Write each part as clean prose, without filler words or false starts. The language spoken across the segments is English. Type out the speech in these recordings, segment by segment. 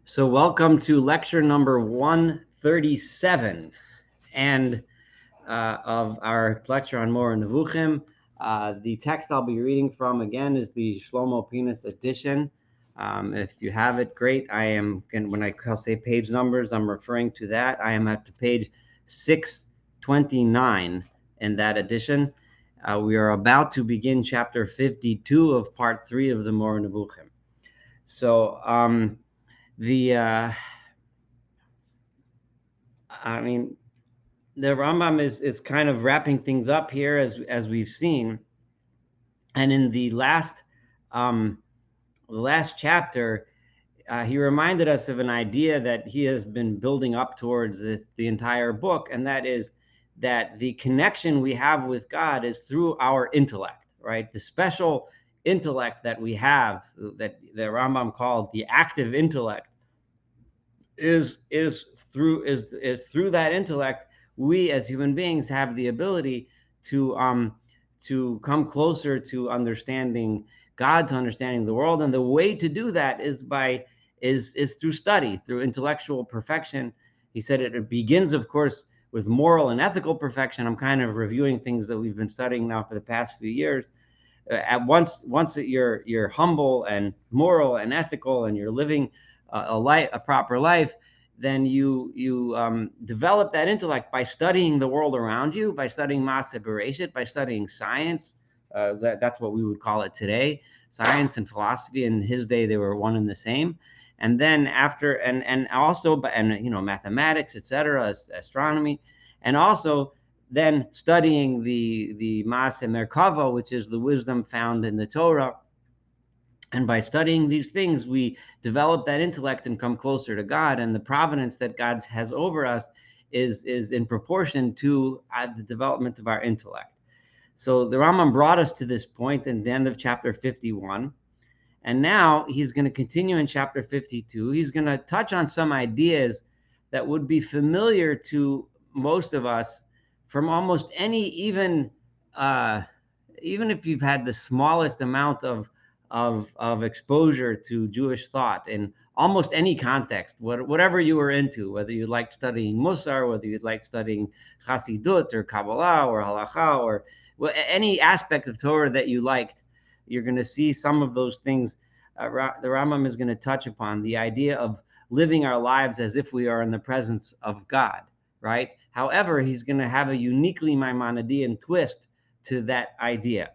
So welcome to lecture number 137 and of our lecture on Moreh Nevuchim. The text I'll be reading from again is the Shlomo Pinas edition. If you have it, great. When I say page numbers, I'm referring to that. I am at page 629 in that edition. We are about to begin chapter 52 of part 3 of the Moreh Nevuchim. So, the Rambam is kind of wrapping things up here as we've seen, and in the last chapter, he reminded us of an idea that he has been building up towards the entire book, and that is that the connection we have with God is through our intellect, right? The special intellect that we have, that the Rambam called the active intellect, is through that intellect we as human beings have the ability to come closer to understanding God, to understanding the world, and the way to do that is through study, through intellectual perfection. He said it begins, of course, with moral and ethical perfection. I'm kind of reviewing things that we've been studying now for the past few years. At once you're humble and moral and ethical, and you're living a proper life, then you develop that intellect by studying the world around you, by studying Maaseh Bereshit, by studying science. That's what we would call it today. Science and philosophy, in his day, they were one and the same. And then after, and also, mathematics, etc., astronomy, and also then studying the Maaseh Merkava, which is the wisdom found in the Torah. And by studying these things, we develop that intellect and come closer to God. And the providence that God has over us is in proportion to the development of our intellect. So the Rambam brought us to this point in the end of chapter 51. And now he's going to continue in chapter 52. He's going to touch on some ideas that would be familiar to most of us from almost any, even if you've had the smallest amount of exposure to Jewish thought in almost any context, whatever you were into, whether you liked studying Musar, whether you'd like studying Chassidut or Kabbalah or Halacha, or any aspect of Torah that you liked, you're going to see some of those things. The Rambam is going to touch upon the idea of living our lives as if we are in the presence of God, right? However, he's going to have a uniquely Maimonidean twist to that idea,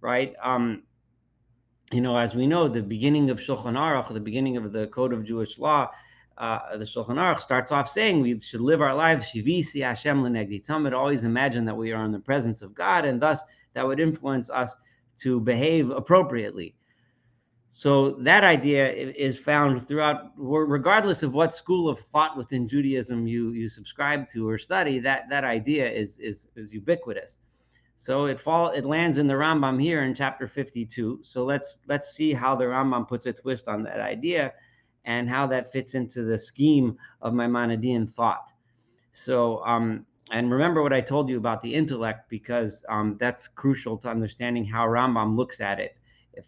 right? As we know, the beginning of Shulchan Aruch, the beginning of the Code of Jewish Law, the Shulchan Aruch starts off saying we should live our lives shivisi Hashem l'negdi tamid, always imagine that we are in the presence of God, and thus that would influence us to behave appropriately. So that idea is found throughout, regardless of what school of thought within Judaism you subscribe to or study. That idea is ubiquitous. So it lands in the Rambam here in chapter 52. So let's see how the Rambam puts a twist on that idea and how that fits into the scheme of Maimonidean thought. So and remember what I told you about the intellect, because that's crucial to understanding how Rambam looks at it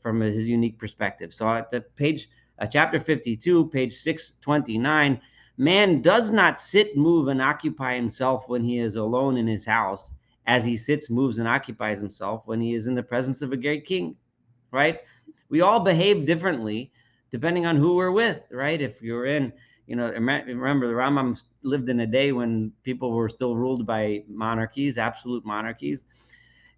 from his unique perspective. So at the page, chapter 52, page 629, man does not sit, move, and occupy himself when he is alone in his house, as he sits, moves, and occupies himself when he is in the presence of a great king, right? We all behave differently depending on who we're with, right? If you're in, remember the Rambam lived in a day when people were still ruled by monarchies, absolute monarchies.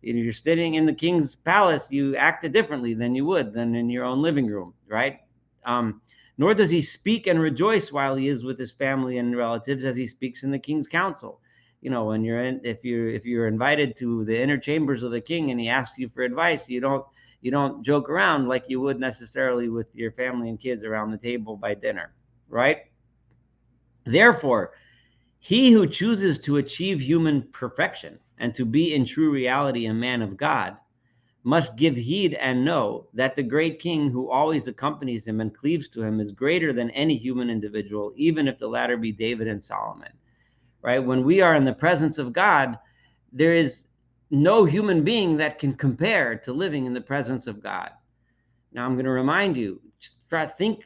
If you're sitting in the king's palace, you act differently than you would than in your own living room, right? Nor does he speak and rejoice while he is with his family and relatives as he speaks in the king's council. When if you're invited to the inner chambers of the king and he asks you for advice, you don't joke around like you would necessarily with your family and kids around the table by dinner, right? Therefore, he who chooses to achieve human perfection and to be in true reality a man of God must give heed and know that the great king who always accompanies him and cleaves to him is greater than any human individual, even if the latter be David and Solomon, right? When we are in the presence of God, there is no human being that can compare to living in the presence of God. Now, I'm going to remind you, think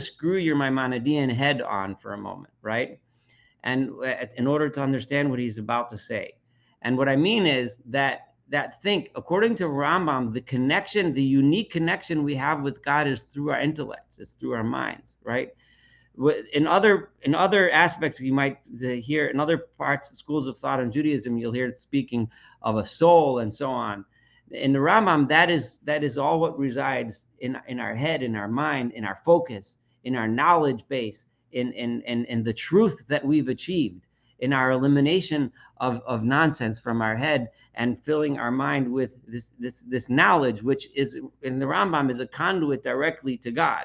screw your Maimonidean head on for a moment, right? And in order to understand what he's about to say. And what I mean is that think, according to Rambam, the connection, the unique connection we have with God is through our intellects, it's through our minds, right? In other aspects, you might hear in other parts, schools of thought in Judaism, you'll hear speaking of a soul and so on. In the Rambam, that is all what resides in our head, in our mind, in our focus, in our knowledge base, in the truth that we've achieved, in our elimination of nonsense from our head and filling our mind with this knowledge, which is in the Rambam is a conduit directly to God,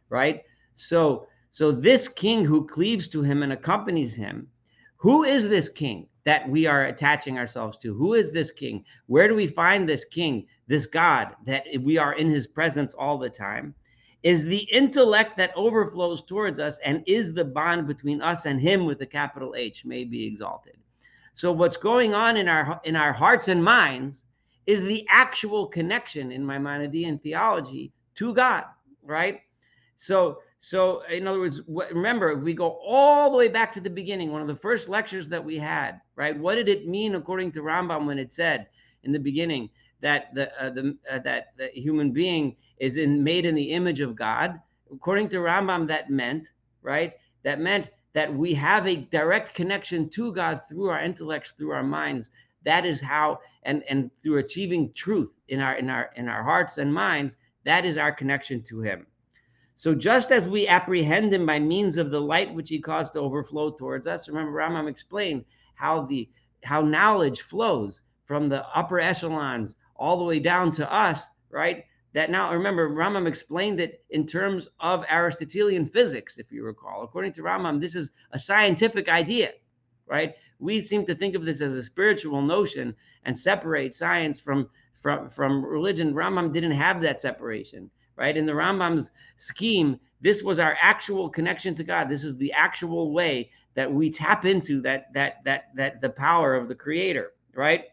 right? So this king who cleaves to him and accompanies him, who is this king that we are attaching ourselves to? Who is this king? Where do we find this king, this God that we are in his presence all the time? Is the intellect that overflows towards us and is the bond between us and him with a capital H, may be exalted. So what's going on in our hearts and minds is the actual connection in Maimonidean theology to God, right? So in other words, remember, if we go all the way back to the beginning, one of the first lectures that we had, right? What did it mean according to Rambam when it said in the beginning that that the human being is made in the image of God? According to Rambam, that meant, right? That meant that we have a direct connection to God through our intellects, through our minds. That is how, and through achieving truth in our hearts and minds, that is our connection to him. So just as we apprehend him by means of the light which he caused to overflow towards us, remember Rambam explained how knowledge flows from the upper echelons all the way down to us, right? That now, remember, Rambam explained it in terms of Aristotelian physics, if you recall. According to Rambam, this is a scientific idea, right? We seem to think of this as a spiritual notion and separate science from religion. Rambam didn't have that separation. Right? In the Rambam's scheme, this was our actual connection to God. This is the actual way that we tap into that the power of the Creator, right?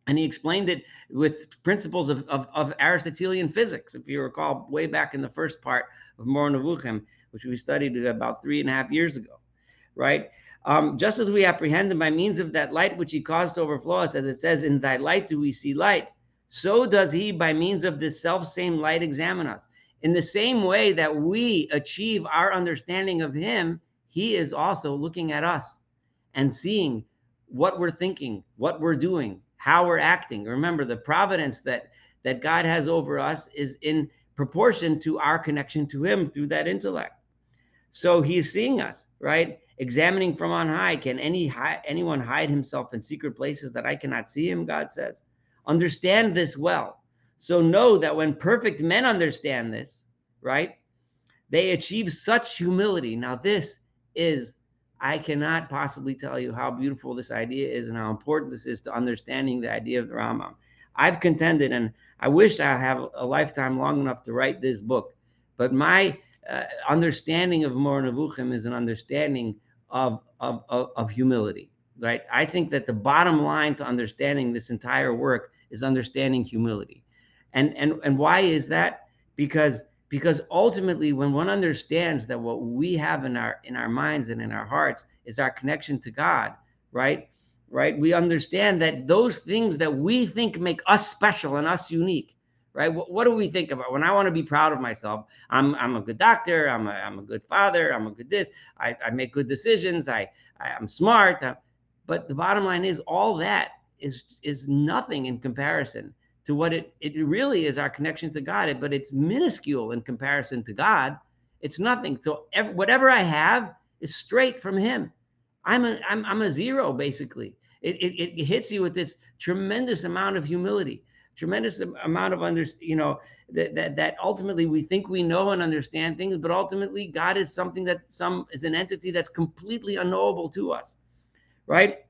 And he explained it with principles of Aristotelian physics, if you recall, way back in the first part of Moreh Nevuchim, which we studied about 3.5 years ago, right? Just as we apprehend him by means of that light which he caused to overflow us, as it says, in thy light do we see light, so does he by means of this self-same light examine us. In the same way that we achieve our understanding of him, he is also looking at us and seeing what we're thinking, what we're doing, how we're acting. Remember, the providence that God has over us is in proportion to our connection to him through that intellect. So he's seeing us, right? Examining from on high. Can anyone hide himself in secret places that I cannot see him, God says. Understand this well. So know that when perfect men understand this, right, they achieve such humility. Now this is, I cannot possibly tell you how beautiful this idea is and how important this is to understanding the idea of the Rambam. I've contended, and I wish I have a lifetime long enough to write this book, but my understanding of Moreh Nevuchim is an understanding of humility, right? I think that the bottom line to understanding this entire work is understanding humility. And why is that? Because ultimately, when one understands that what we have in our minds and in our hearts is our connection to God, right? We understand that those things that we think make us special and us unique, right? What do we think about when I want to be proud of myself? I'm a good doctor. I'm a good father. I'm a good this. I make good decisions. I'm smart. But the bottom line is all that is nothing in comparison to what it really is, our connection to God. But it's minuscule in comparison to God. It's nothing. So whatever I have is straight from him. I'm a zero, basically. It hits you with this tremendous amount of humility, tremendous amount of that ultimately we think we know and understand things, but ultimately God is something is an entity that's completely unknowable to us, right?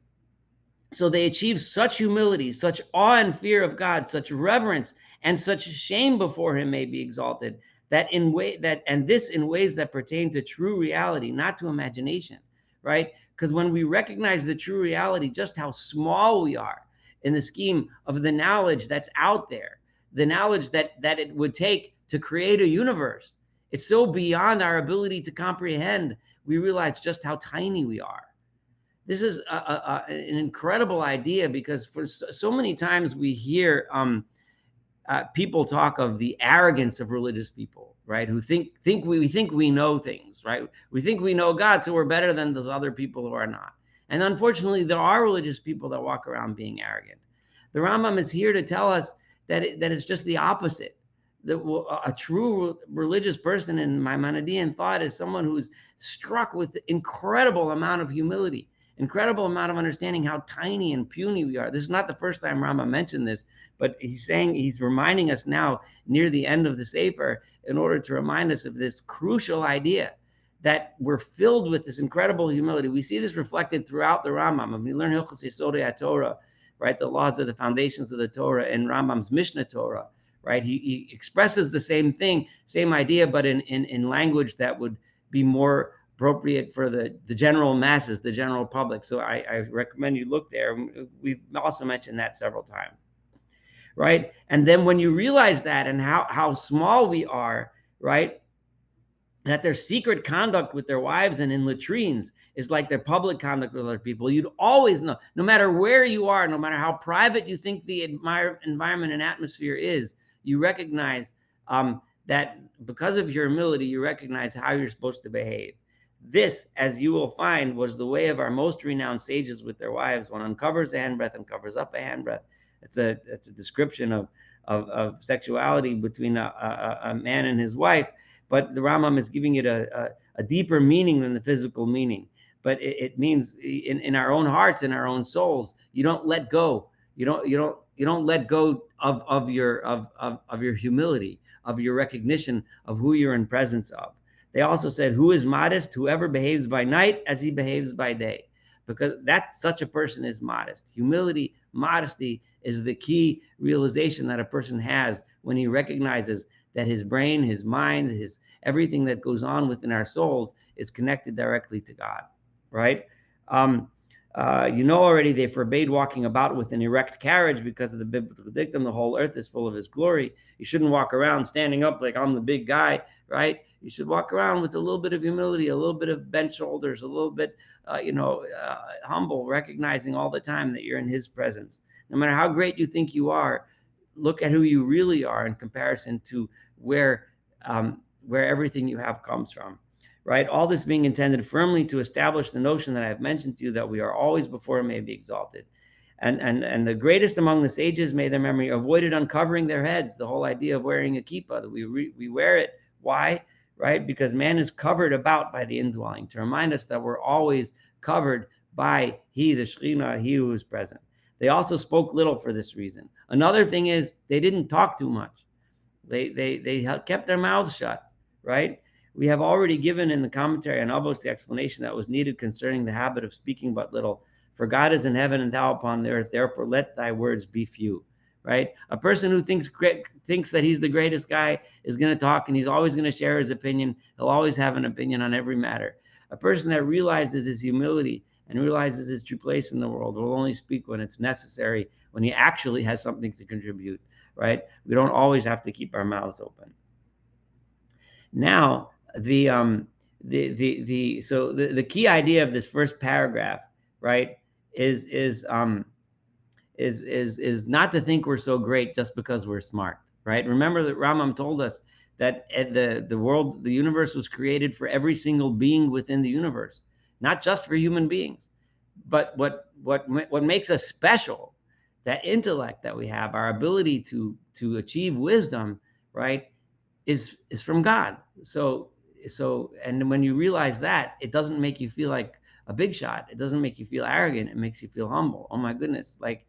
So they achieve such humility, such awe and fear of God, such reverence and such shame before him may be exalted, in ways that pertain to true reality, not to imagination, right? Because when we recognize the true reality, just how small we are in the scheme of the knowledge that's out there, the knowledge that it would take to create a universe, It's so beyond our ability to comprehend. We realize just how tiny we are. This is an incredible idea, because for so many times we hear people talk of the arrogance of religious people, right? Who think we know things, right? We think we know God, so we're better than those other people who are not. And unfortunately, there are religious people that walk around being arrogant. The Rambam is here to tell us that it's just the opposite. That a true religious person in Maimonidean thought is someone who's struck with incredible amount of humility, incredible amount of understanding how tiny and puny we are. This is not the first time Rambam mentioned this, but he's reminding us now near the end of the Sefer, in order to remind us of this crucial idea that we're filled with this incredible humility. We see this reflected throughout the Rambam. When we learn Hilchos Yesodei Torah, right, the laws of the foundations of the Torah, in Rambam's Mishnah Torah, right, he expresses the same thing, same idea, but in language that would be more appropriate for the general masses, the general public. So I recommend you look there. We've also mentioned that several times, right? And then when you realize that and how small we are, right, that their secret conduct with their wives and in latrines is like their public conduct with other people, you'd always know, no matter where you are, no matter how private you think the environment and atmosphere is, you recognize that because of your humility, you recognize how you're supposed to behave. This, as you will find, was the way of our most renowned sages with their wives. One uncovers a handbreadth and covers up a handbreadth. It's a description of sexuality between a man and his wife, but the Rambam is giving it a deeper meaning than the physical meaning. But it means in our own hearts, in our own souls, you don't let go. You don't let go of your humility, of your recognition of who you're in presence of. They also said, who is modest? Whoever behaves by night as he behaves by day. Because that's such a person is modest. Humility, modesty is the key realization that a person has when he recognizes that his brain, his mind, his everything that goes on within our souls is connected directly to God, right? Already they forbade walking about with an erect carriage because of the biblical dictum, the whole earth is full of his glory. You shouldn't walk around standing up like I'm the big guy, right? You should walk around with a little bit of humility, a little bit of bent shoulders, a little bit, humble, recognizing all the time that you're in his presence. No matter how great you think you are, look at who you really are in comparison to where everything you have comes from. Right? All this being intended firmly to establish the notion that I have mentioned to you, that we are always before him may be exalted. And the greatest among the sages, may their memory, avoided uncovering their heads. The whole idea of wearing a kippah, that we wear it. Why? Right? Because man is covered about by the indwelling, to remind us that we're always covered by he, the Shekhinah, he who is present. They also spoke little for this reason. Another thing is they didn't talk too much. They kept their mouths shut, right? We have already given in the commentary on Avos the explanation that was needed concerning the habit of speaking but little. For God is in heaven and thou upon the earth, therefore let thy words be few, right? A person who thinks that he's the greatest guy is going to talk, and he's always going to share his opinion. He'll always have an opinion on every matter. A person that realizes his humility and realizes his true place in the world will only speak when it's necessary, when he actually has something to contribute, right? We don't always have to keep our mouths open. Now, the key idea of this first paragraph, right, is not to think we're so great just because we're smart, right? Remember that Rambam told us that the world, the universe was created for every single being within the universe, not just for human beings. But what makes us special, that intellect that we have, our ability to achieve wisdom, right, is from God. So and when you realize that, it doesn't make you feel like a big shot. It doesn't make you feel arrogant. It makes you feel humble. Oh my goodness, like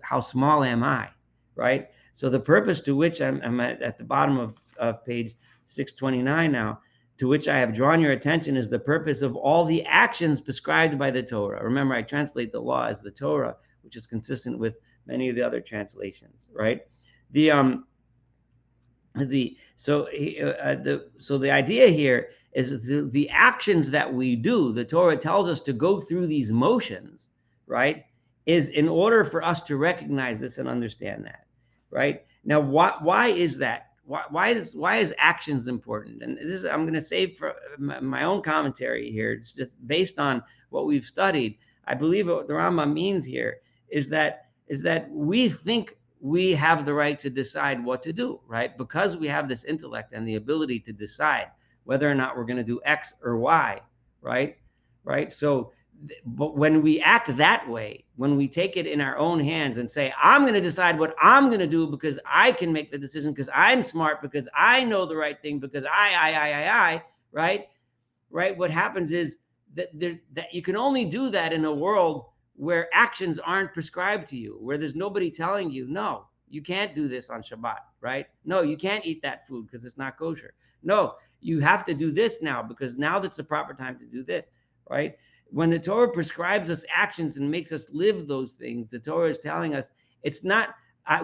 how small am I, right? So the purpose to which I'm at the bottom of page 629 now, to which I have drawn your attention, is the purpose of all the actions prescribed by the Torah. Remember, I translate the law as the Torah, which is consistent with many of the other translations, right? The idea here is the actions that we do, the Torah tells us to go through these motions, right, is in order for us to recognize this and understand that, right? Now, why is that? why is actions important? And this is, I'm going to save for my own commentary here. It's just based on what we've studied. I believe what the Rambam means here is that we think we have the right to decide what to do, right? Because we have this intellect and the ability to decide whether or not we're going to do X or Y, right? Right. So, but when we act that way, when we take it in our own hands and say, I'm going to decide what I'm going to do because I can make the decision, because I'm smart, because I know the right thing, because I, right? Right. What happens is that you can only do that in a world where actions aren't prescribed to you, where there's nobody telling you, no, you can't do this on Shabbat, right? No, you can't eat that food because it's not kosher. No, you have to do this now because now that's the proper time to do this, right? When the Torah prescribes us actions and makes us live those things, the Torah is telling us it's not,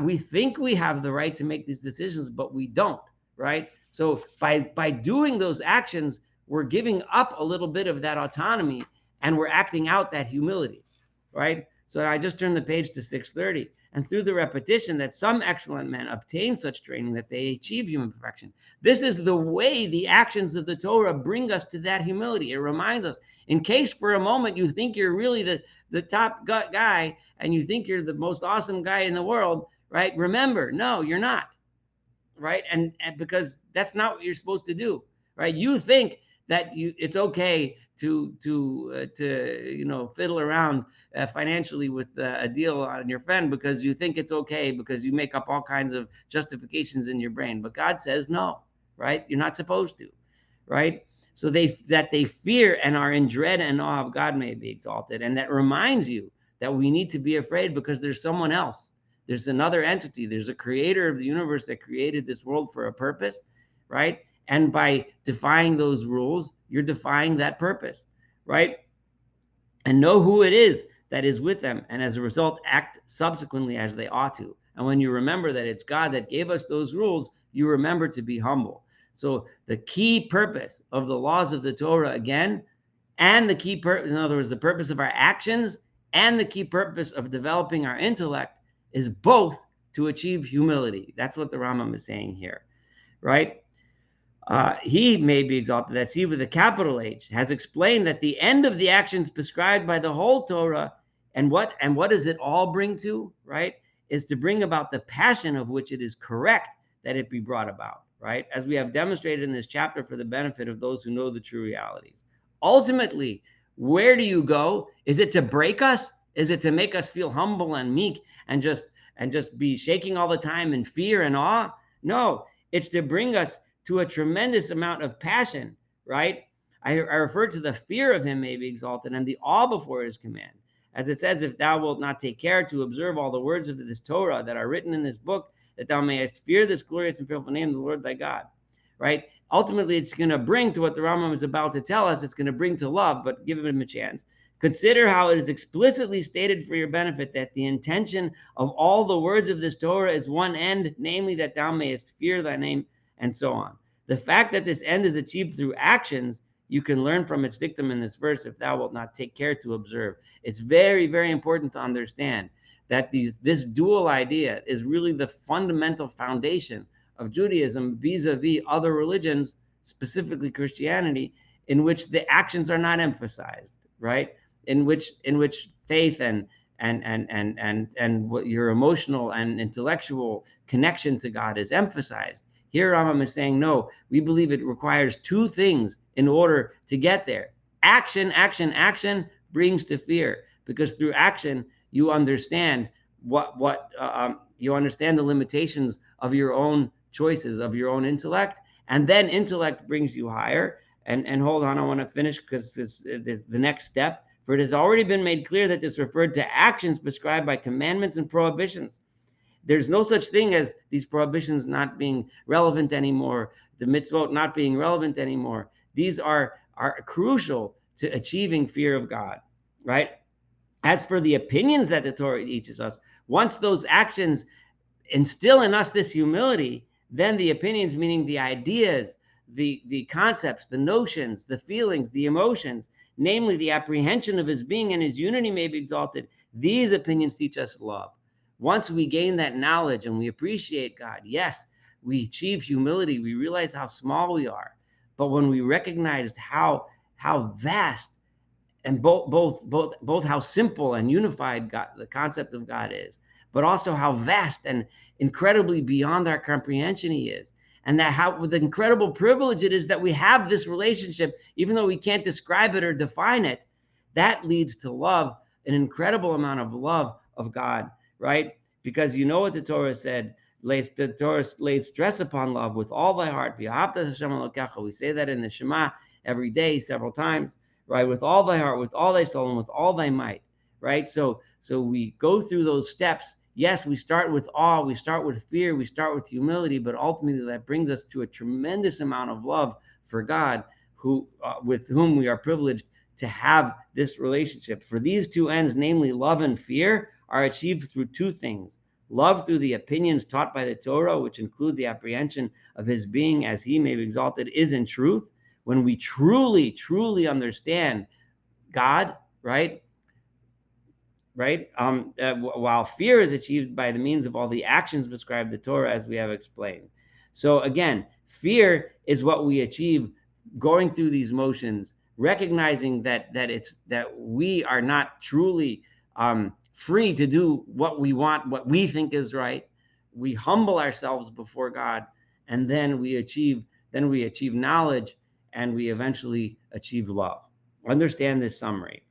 we think we have the right to make these decisions, but we don't, right? So by doing those actions, we're giving up a little bit of that autonomy and we're acting out that humility, right? So I just turned the page to 630. And through the repetition that some excellent men obtain such training that they achieve human perfection. This is the way the actions of the Torah bring us to that humility. It reminds us, in case for a moment you think you're really the top guy and you think you're the most awesome guy in the world, right? Remember, no, you're not, right? And because that's not what you're supposed to do, right? You think that it's okay to fiddle around financially with a deal on your friend because you think it's okay, because you make up all kinds of justifications in your brain. But God says no, right? You're not supposed to, right? So they fear and are in dread and awe of God may be exalted. And that reminds you that we need to be afraid because there's someone else. There's another entity. There's a creator of the universe that created this world for a purpose, right? And by defying those rules, you're defying that purpose, right? And know who it is that is with them, and as a result, act subsequently as they ought to. And when you remember that it's God that gave us those rules, you remember to be humble. So the key purpose of the laws of the Torah, again, and the key purpose, in other words, the purpose of our actions and the key purpose of developing our intellect is both to achieve humility. That's what the Rambam is saying here, right? He may be exalted, that's he with a capital H, has explained that the end of the actions prescribed by the whole Torah, and what does it all bring to, right, is to bring about the passion of which it is correct that it be brought about, right, as we have demonstrated in this chapter for the benefit of those who know the true realities. Ultimately, where do you go? Is it to break us? Is it to make us feel humble and meek and just be shaking all the time in fear and awe? No, it's to bring us to a tremendous amount of passion, right? I refer to the fear of him may be exalted and the awe before his command. As it says, if thou wilt not take care to observe all the words of this Torah that are written in this book, that thou mayest fear this glorious and fearful name of the Lord thy God, right? Ultimately, it's going to bring to what the Rambam is about to tell us, it's going to bring to love, but give him a chance. Consider how it is explicitly stated for your benefit that the intention of all the words of this Torah is one end, namely that thou mayest fear thy name, and so on. The fact that this end is achieved through actions, you can learn from its dictum in this verse, if thou wilt not take care to observe. It's very, very important to understand that this dual idea is really the fundamental foundation of Judaism vis-a-vis other religions, specifically Christianity, in which the actions are not emphasized, right? In which faith and what your emotional and intellectual connection to God is emphasized. Here Rambam is saying, no, we believe it requires two things in order to get there. Action brings to fear, because through action you understand you understand the limitations of your own choices, of your own intellect, and then intellect brings you higher. And hold on, I want to finish because this the next step. For it has already been made clear that this referred to actions prescribed by commandments and prohibitions. There's no such thing as these prohibitions not being relevant anymore, the mitzvot not being relevant anymore. These are crucial to achieving fear of God, right? As for the opinions that the Torah teaches us, once those actions instill in us this humility, then the opinions, meaning the ideas, the concepts, the notions, the feelings, the emotions, namely the apprehension of his being and his unity may be exalted, these opinions teach us love. Once we gain that knowledge and we appreciate God, yes, we achieve humility, we realize how small we are. But when we recognized how vast and both how simple and unified God, the concept of God is, but also how vast and incredibly beyond our comprehension he is, and that how with incredible privilege it is that we have this relationship, even though we can't describe it or define it, that leads to love, an incredible amount of love of God, right? Because you know what the Torah said, the Torah laid stress upon love with all thy heart. We say that in the Shema every day, several times, right? With all thy heart, with all thy soul, and with all thy might, right? So we go through those steps. Yes, we start with awe, we start with fear, we start with humility, but ultimately that brings us to a tremendous amount of love for God, who with whom we are privileged to have this relationship. For these two ends, namely love and fear, are achieved through two things: love through the opinions taught by the Torah, which include the apprehension of his being as he may be exalted is in truth. When we truly, truly understand God, right? While fear is achieved by the means of all the actions prescribed in the Torah, as we have explained. So again, fear is what we achieve going through these motions, recognizing that we are not truly free to do what we want, what we think is right. We humble ourselves before God, and then we achieve knowledge, and we eventually achieve love. Understand this summary.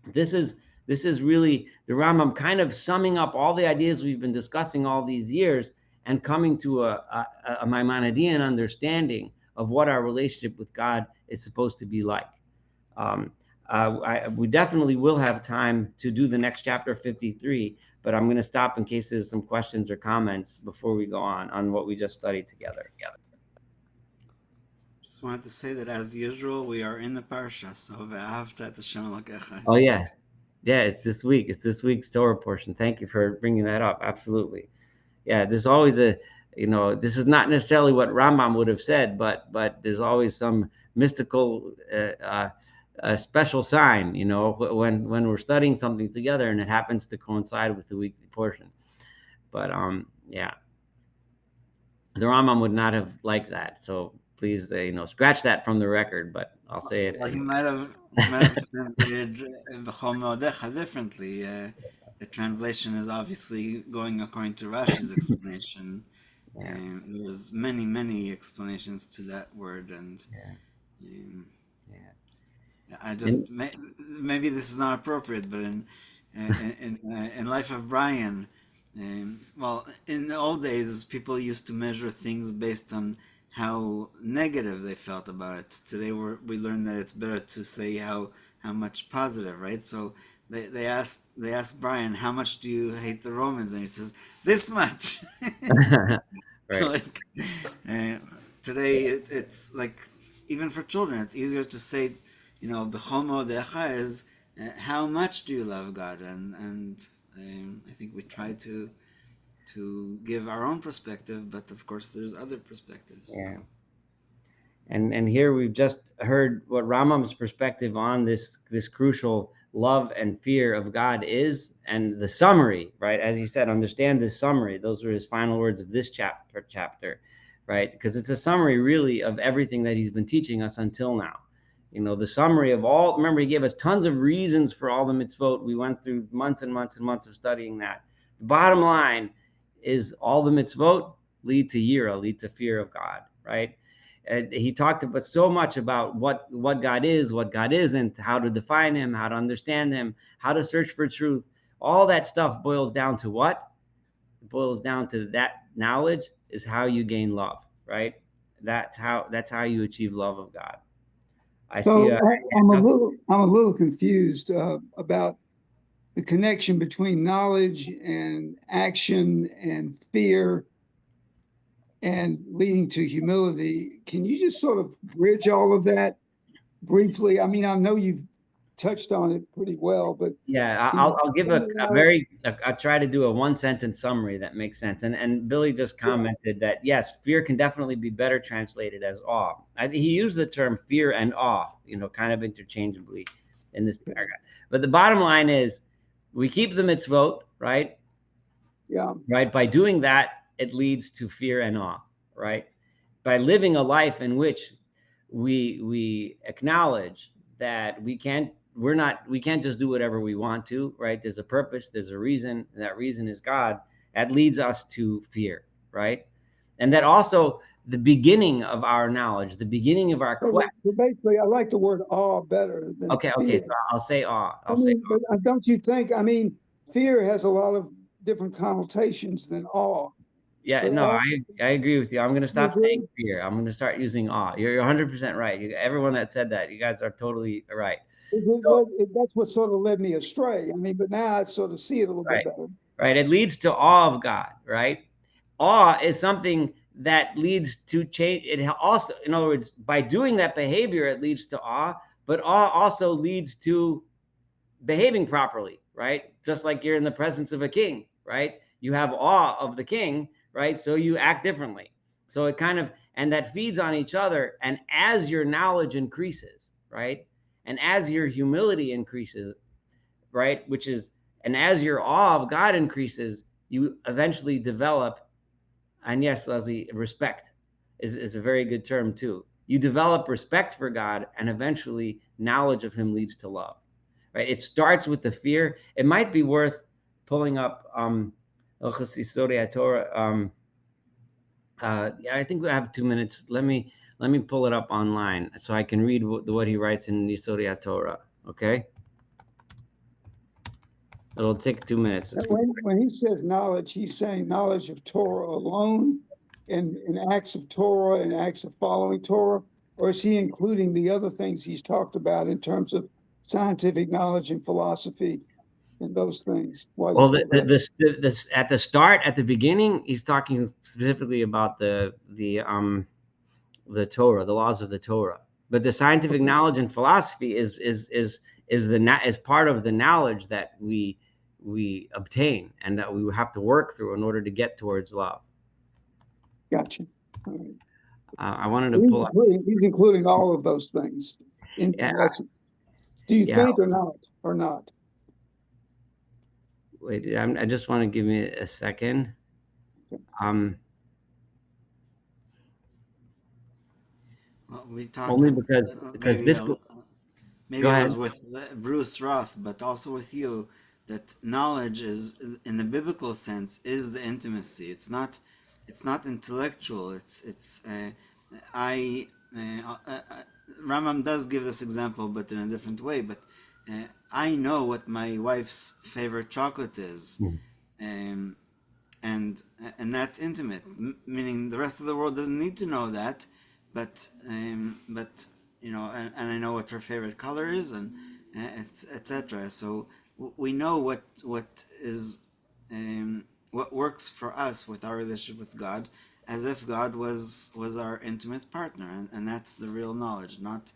This is really the Rambam kind of summing up all the ideas we've been discussing all these years and coming to a Maimonidean understanding of what our relationship with God is supposed to be like. We definitely will have time to do the next chapter 53, but I'm going to stop in case there's some questions or comments before we go on what we just studied together. Just wanted to say that as usual, we are in the parsha, so ve'ahavta et Hashem Elokecha. Oh yeah, it's this week. It's this week's Torah portion. Thank you for bringing that up. Absolutely. Yeah, there's always this is not necessarily what Rambam would have said, but there's always some mystical special sign, when we're studying something together and it happens to coincide with the weekly portion. But yeah, the Rambam would not have liked that. So please, scratch that from the record. But I'll say it. Well, he might have translated V'chol Meodecha differently. The translation is obviously going according to Rashi's explanation. Yeah, There's many explanations to that word, and yeah, um, yeah. I And just maybe this is not appropriate, but in Life of Brian, well, in the old days, people used to measure things based on how negative they felt about it. Today, we learn that it's better to say how much positive, right? So they asked Brian, how much do you hate the Romans, and he says this much. right. Like uh, today, it's like even for children, it's easier to say, "B'chol mo'odecha" is how much do you love God, and I think we try to give our own perspective, but of course, there's other perspectives. Yeah. So. And here we've just heard what Rambam's perspective on this crucial love and fear of God is, and the summary, right? As he said, understand this summary. Those were his final words of this chapter, right? Because it's a summary really of everything that he's been teaching us until now. The summary of all. Remember, he gave us tons of reasons for all the mitzvot. We went through months and months and months of studying that. The bottom line is all the mitzvot lead to yira, lead to fear of God, right? And he talked about so much about what God is, what God isn't, how to define him, how to understand him, how to search for truth. All that stuff boils down to what? It boils down to that knowledge is how you gain love, right? That's how you achieve love of God. I see. So I'm a little confused about the connection between knowledge and action and fear and leading to humility. Can you just sort of bridge all of that briefly? I mean, I know you've touched on it pretty well, but Yeah, I'll give I'll try to do a one sentence summary that makes sense. And Billy just commented that yes, fear can definitely be better translated as awe. He used the term fear and awe, kind of interchangeably in this paragraph. But the bottom line is we keep the mitzvot, right? yeah, Right. By doing that, it leads to fear and awe, right? By living a life in which we acknowledge that we can't just do whatever we want to, right? There's a purpose, there's a reason, and that reason is God. That leads us to fear, right? And that also the beginning of our knowledge, the beginning of our quest. So basically, I like the word awe better than Okay, fear. so I'll say awe. But don't you think? I mean, fear has a lot of different connotations than awe. Yeah, But no, awe, I agree with you. I'm going to stop you agree? saying fear. I'm going to start using awe. You're 100% right. Everyone that said that, you guys are totally right. So, That's what sort of led me astray. I mean, but now I sort of see it a little bit right, better. right. It leads to awe of God, right? Awe is something that leads to change. It also, in other words, by doing that behavior, it leads to awe, but awe also leads to behaving properly, right? Just like you're in the presence of a king, right? You have awe of the king, right? So you act differently. So it kind of, and that feeds on each other. And as your knowledge increases, right? And as your humility increases, right? And as your awe of God increases, you eventually develop, and yes, Leslie, respect is a very good term too. You develop respect for God, and eventually knowledge of him leads to love, right? It starts with the fear. It might be worth pulling up Torah. Yeah, I think we have 2 minutes. Let me pull it up online so I can read what he writes in Yisodei Torah. Okay, it'll take 2 minutes. When he says knowledge, he's saying knowledge of Torah alone, and acts of Torah and acts of following Torah, or is he including the other things he's talked about in terms of scientific knowledge and philosophy and those things? Well, at the start, at the beginning, he's talking specifically about the Torah, the laws of the Torah. But the scientific knowledge and philosophy is part of the knowledge that we obtain and that we have to work through in order to get towards love. Gotcha. All right. I wanted to pull up. He's including all of those things in lessons. Do you think or not? Wait, I just want to give me a second. Well, we talked only because maybe it was with Bruce Roth, but also with you, that knowledge is, in the biblical sense, is the intimacy. It's not intellectual. Rambam does give this example, but in a different way. But I know what my wife's favorite chocolate is, and that's intimate. Meaning the rest of the world doesn't need to know that, but you know, and I know what her favorite color is, and etc. So we know what is what works for us with our relationship with God, as if God was our intimate partner, and that's the real knowledge, not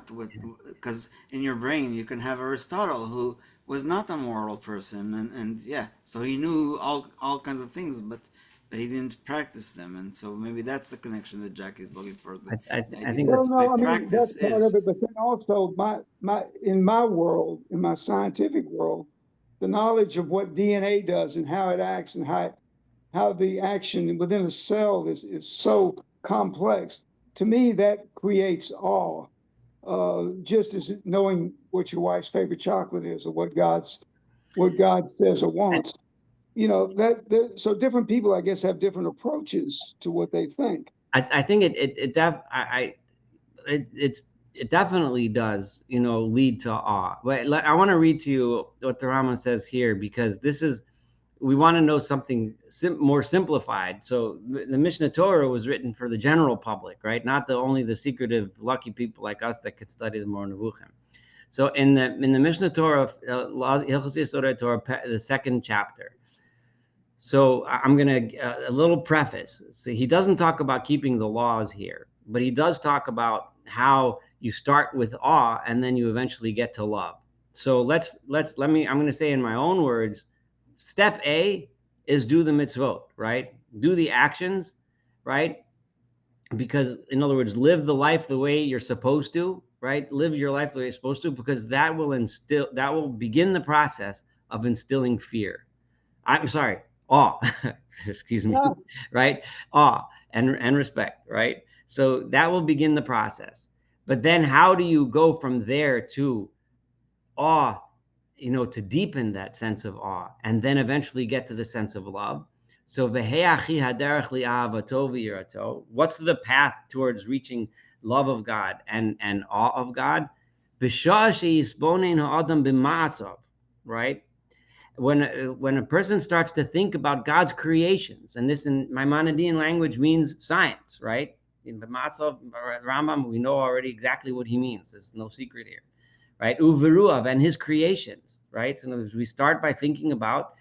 what, because in your brain you can have Aristotle, who was not a moral person, and yeah, so he knew all kinds of things, but he didn't practice them, and so maybe that's the connection that Jack is looking for. I think that's part of it, but then also in my world, in my scientific world, the knowledge of what DNA does and how it acts and how the action within a cell is so complex. To me, that creates awe. Just as knowing what your wife's favorite chocolate is, or what God says or wants. You know, so different people, I guess, have different approaches to what they think. I think it definitely does, you know, lead to awe. But I want to read to you what the Rambam says here, because we want to know something more simplified. So the Mishnah Torah was written for the general public, right? Not only the secretive, lucky people like us that could study the Moreh Nevuchim. So in the Mishnah Torah, the second chapter. So I'm going to, a little preface. So he doesn't talk about keeping the laws here, but he does talk about how you start with awe and then you eventually get to love. So I'm going to say in my own words, step A is do the mitzvot, right? Do the actions, right? Because, in other words, live the life the way you're supposed to, right? Live your life the way you're supposed to, because that will begin the process of instilling fear. I'm sorry, awe, excuse me, right? Awe and respect, right? So that will begin the process. But then how do you go from there to awe, to deepen that sense of awe and then eventually get to the sense of love? So what's the path towards reaching love of God and awe of God? Right? When a person starts to think about God's creations, and this in Maimonidean language means science, right? In B'masav, Rambam, we know already exactly what he means. There's no secret here, right? Uveruav, and his creations, right? So in other words, we start by thinking about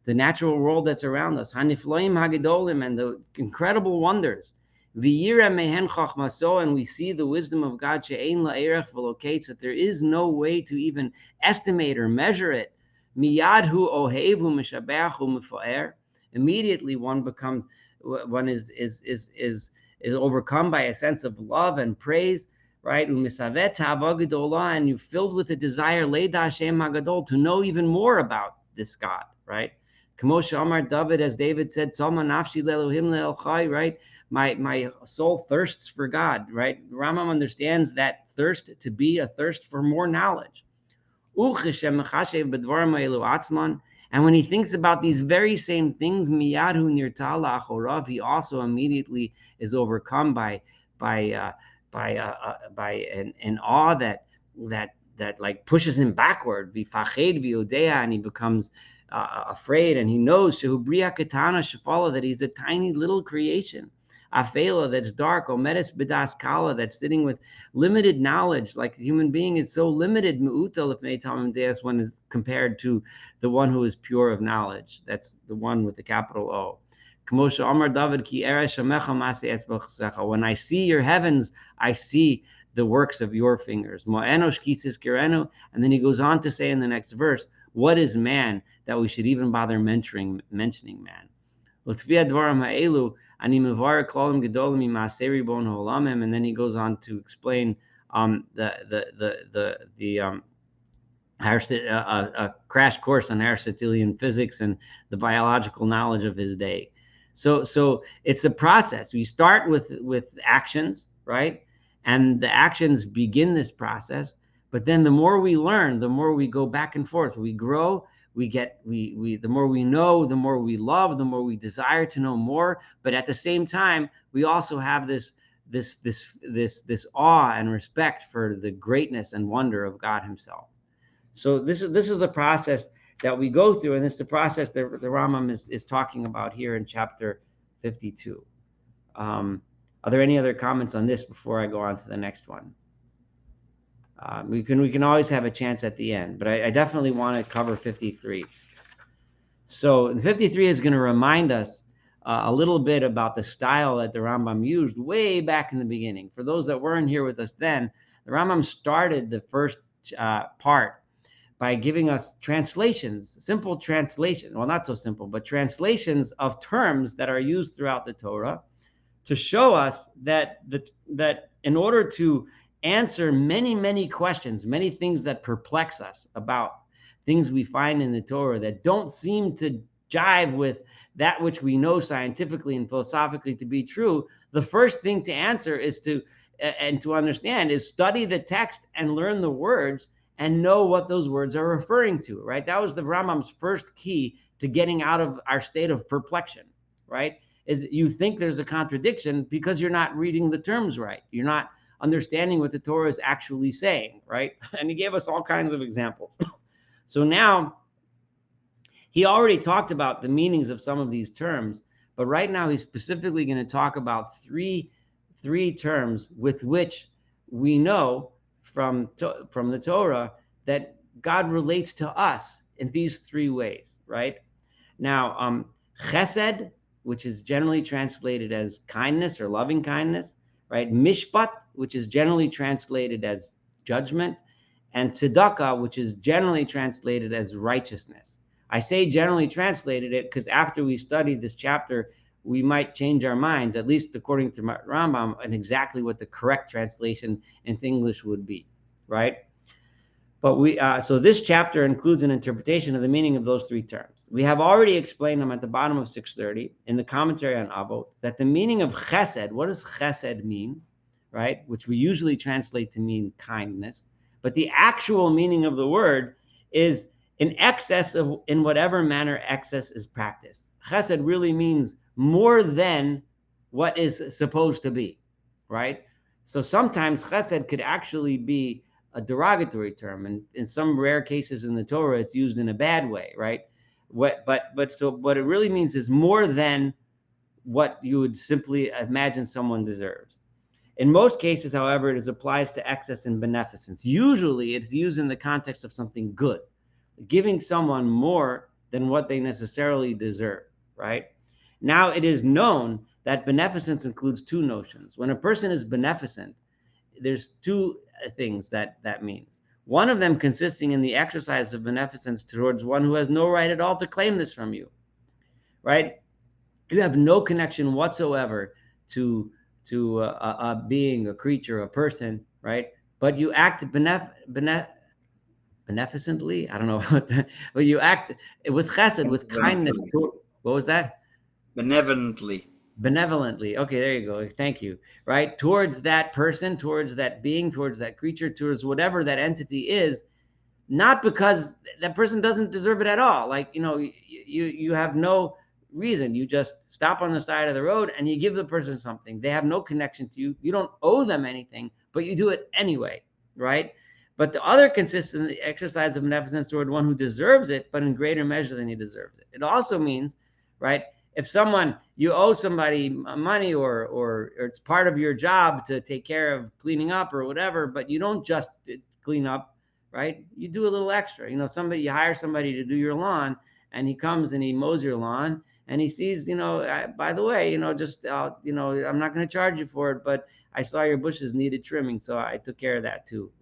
the natural world that's around us, Hanifloim Hagedolim, and the incredible wonders. V'yira mehen chachmaso, and we see the wisdom of God, she'ein la'erech v'lokates, that there is no way to even estimate or measure it. Miyadhu ohevu mishabechu mifoer. Immediately one is overcome by a sense of love and praise, right? Umisavet tava gedola, and you're filled with a desire, leida Hashem hagadol, to know even more about this God, right? Kamosha Amar David, as David said, Salma nafshi le'elohim le'elchai, right? My soul thirsts for God, right? Rambam understands that thirst to be a thirst for more knowledge. And when he thinks about these very same things, miyadhu nirtala achorav, he also immediately is overcome by an awe that like pushes him backward. V'fached v'yodea, and he becomes afraid, and he knows shehu bria katana shefala, that he's a tiny little creation. Afela, that's dark, omedes bidas kala, that's sitting with limited knowledge. Like the human being is so limited, me'uta lefnei tamim deus, when is compared to the one who is pure of knowledge. That's the one with the capital O. Kamosha Amar David, ki eresh amecha maseh etzbach. When I see your heavens, I see the works of your fingers. Mo'enosh kitzis kirenu, and then he goes on to say in the next verse, what is man that we should even bother mentioning man? And then he goes on to explain a crash course on Aristotelian physics and the biological knowledge of his day. So it's a process. We start with actions, right? And the actions begin this process. But then the more we learn, the more we go back and forth. We grow. The more we know, the more we love, the more we desire to know more. But at the same time, we also have this awe and respect for the greatness and wonder of God Himself. So this is the process that we go through, and this is the process that the Rambam is talking about here in chapter 52. Are there any other comments on this before I go on to the next one? We can always have a chance at the end, but I definitely want to cover 53. So the 53 is going to remind us a little bit about the style that the Rambam used way back in the beginning. For those that weren't here with us then, the Rambam started the first part by giving us translations, simple translation. Well, not so simple, but translations of terms that are used throughout the Torah to show us that in order to answer many questions, many things that perplex us about things we find in the Torah that don't seem to jive with that which we know scientifically and philosophically to be true, the first thing to answer is to understand is study the text and learn the words and know what those words are referring to, right? That was the Rambam's first key to getting out of our state of perplexion, right? Is you think there's a contradiction because you're not reading the terms right. You're not understanding what the Torah is actually saying, right? And he gave us all kinds of examples. So now, he already talked about the meanings of some of these terms, but right now he's specifically going to talk about three terms with which we know from the Torah that God relates to us in these three ways, right? Now, chesed, which is generally translated as kindness or loving kindness, right? Mishpat, which is generally translated as judgment, and tzedakah, which is generally translated as righteousness. I say generally translated it because after we study this chapter, we might change our minds, at least according to Rambam, and exactly what the correct translation into English would be, right? But so this chapter includes an interpretation of the meaning of those three terms. We have already explained them at the bottom of 630 in the commentary on Avot, that the meaning of chesed, what does chesed mean, right? Which we usually translate to mean kindness. But the actual meaning of the word is in excess of, in whatever manner excess is practiced. Chesed really means more than what is supposed to be, right? So sometimes chesed could actually be a derogatory term, and in some rare cases in the Torah, it's used in a bad way, right? So what it really means is more than what you would simply imagine someone deserves. In most cases, however, it applies to excess and beneficence. Usually, it's used in the context of something good, giving someone more than what they necessarily deserve, right? Now, it is known that beneficence includes two notions. When a person is beneficent, there's two things that means. One of them consisting in the exercise of beneficence towards one who has no right at all to claim this from you, right? You have no connection whatsoever to a being, a creature, a person, right? But you act beneficently. I don't know what that, but you act with chesed, with kindness. What was that? Benevolently. Benevolently. Okay, there you go. Thank you. Right? Towards that person, towards that being, towards that creature, towards whatever that entity is, not because that person doesn't deserve it at all. Like, you have no reason. You just stop on the side of the road and you give the person something. They have no connection to you. You don't owe them anything, but you do it anyway, right? But the other consists in the exercise of beneficence toward one who deserves it, but in greater measure than he deserves it. It also means, right, if you owe somebody money, or it's part of your job to take care of cleaning up or whatever, but you don't just clean up, right? You do a little extra. You hire somebody to do your lawn, and he comes and he mows your lawn, and he sees, by the way, I'm not going to charge you for it, but I saw your bushes needed trimming, so I took care of that too.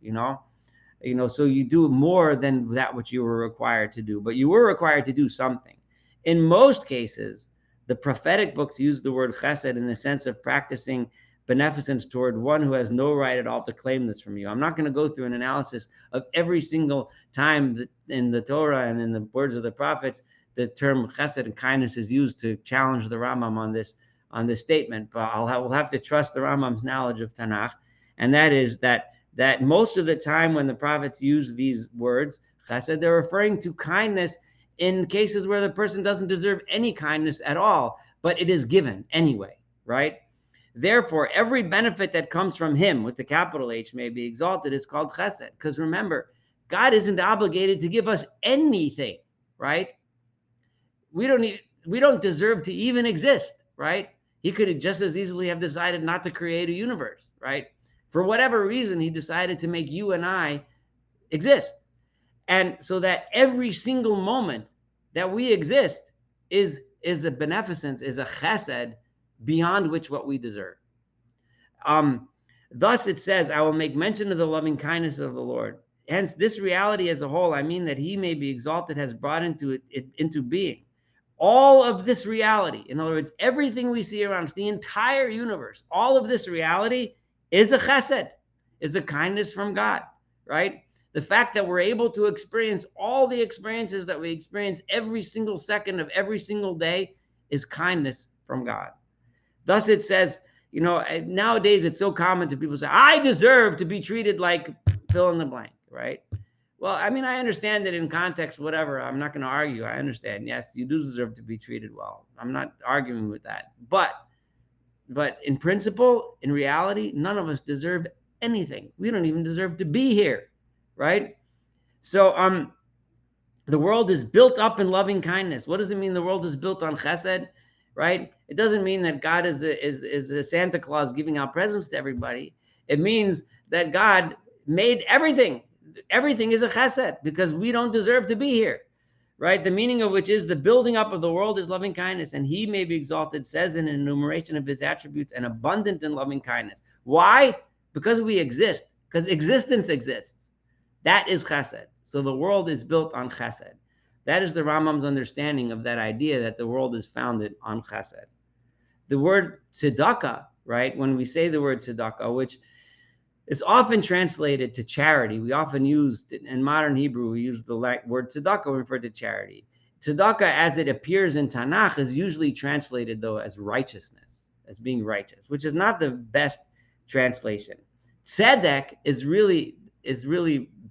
So you do more than that which you were required to do, but you were required to do something. In most cases, the prophetic books use the word chesed in the sense of practicing beneficence toward one who has no right at all to claim this from you. I'm not going to go through an analysis of every single time that in the Torah and in the words of the prophets, the term chesed and kindness is used to challenge the Rambam on this statement. But we'll have to trust the Rambam's knowledge of Tanakh, and that is that most of the time when the prophets use these words, chesed, they're referring to kindness in cases where the person doesn't deserve any kindness at all, but it is given anyway, right? Therefore, every benefit that comes from him, with the capital H, may be exalted, is called chesed. Because remember, God isn't obligated to give us anything, right? We don't deserve to even exist, right? He could just as easily have decided not to create a universe, right? For whatever reason, he decided to make you and I exist. And so that every single moment that we exist is a beneficence, is a chesed beyond which what we deserve. Thus it says, I will make mention of the loving kindness of the Lord. Hence, this reality as a whole, I mean that he may be exalted, has brought into being. All of this reality, in other words, everything we see around us, the entire universe, all of this reality is a chesed, is a kindness from God, right? The fact that we're able to experience all the experiences that we experience every single second of every single day is kindness from God. Thus it says, nowadays it's so common to people say, I deserve to be treated like fill in the blank, right? Well, I mean, I understand that in context, whatever, I'm not going to argue. I understand. Yes, you do deserve to be treated well. I'm not arguing with that. But in principle, in reality, none of us deserve anything. We don't even deserve to be here, right? So the world is built up in loving kindness. What does it mean the world is built on chesed, right? It doesn't mean that God is a Santa Claus giving out presents to everybody. It means that God made everything. Everything is a chesed because we don't deserve to be here, right? The meaning of which is the building up of the world is loving kindness, and he may be exalted, says in an enumeration of his attributes, and abundant in loving kindness. Why? Because we exist, because existence exists. That is chesed. So the world is built on chesed. That is the Rambam's understanding of that idea that the world is founded on chesed. The word tzedakah, right? When we say the word tzedakah, which is often translated to charity, we often use, in modern Hebrew, we use the word tzedakah when we refer to charity. tzedakah, as it appears in Tanakh, is usually translated, though, as righteousness, as being righteous, which is not the best translation. Tzedek is really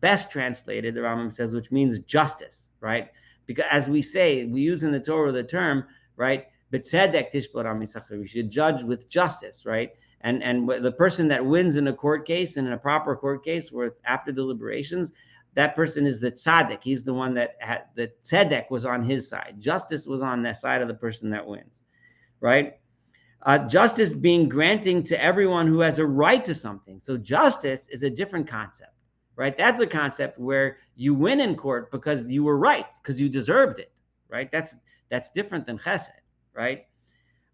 best translated, the Rambam says, which means justice, right? Because as we say, we use in the Torah the term, right? B'tzedek tishpot am yisachar. We should judge with justice, right? And the person that wins in a court case, and in a proper court case, where after deliberations, that person is the tzaddik. He's the one that had the tzedek was on his side. Justice was on the side of the person that wins, right? Justice being granting to everyone who has a right to something. So justice is a different concept, right? That's a concept where you win in court because you were right, because you deserved it, right? That's different than chesed, right?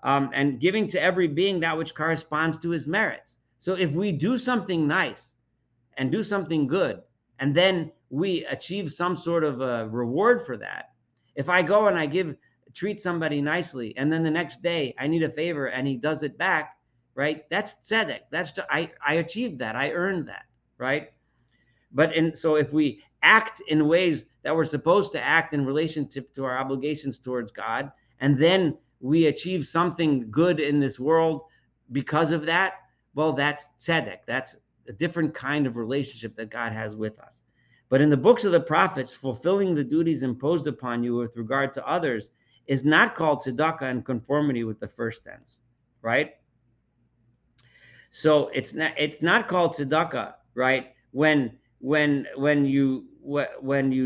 And giving to every being that which corresponds to his merits. So if we do something nice and do something good, and then we achieve some sort of a reward for that. If I go and treat somebody nicely, and then the next day I need a favor and he does it back, right? That's tzedek. I achieved that. I earned that, right? So if we act in ways that we're supposed to act in relationship to our obligations towards God, and then we achieve something good in this world because of that, well, that's tzedek. That's a different kind of relationship that God has with us. But in the books of the prophets, fulfilling the duties imposed upon you with regard to others is not called tzedakah in conformity with the first sense, right? So it's not called tzedakah, right? When you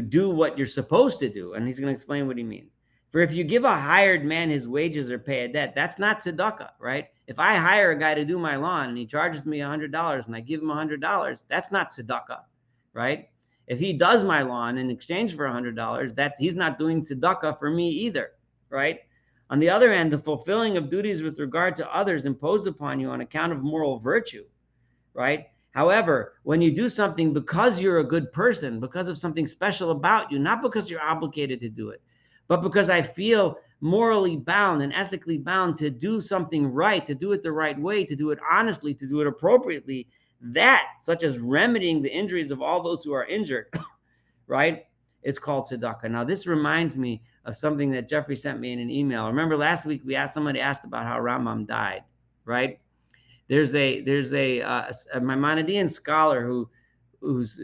do what you're supposed to do, and he's going to explain what he means. For if you give a hired man his wages or pay a debt, that's not tzedakah, right? If I hire a guy to do my lawn and he charges me $100 and I give him $100, that's not tzedakah, right? If he does my lawn in exchange for $100, he's not doing tzedakah for me either, right? On the other hand, the fulfilling of duties with regard to others imposed upon you on account of moral virtue, right? However, when you do something because you're a good person, because of something special about you, not because you're obligated to do it, but because I feel morally bound and ethically bound to do something right, to do it the right way, to do it honestly, to do it appropriately, that, such as remedying the injuries of all those who are injured, right, is called tzedakah. Now, this reminds me of something that Jeffrey sent me in an email. Remember last week somebody asked about how Rambam died, right? There's a Maimonidean scholar who's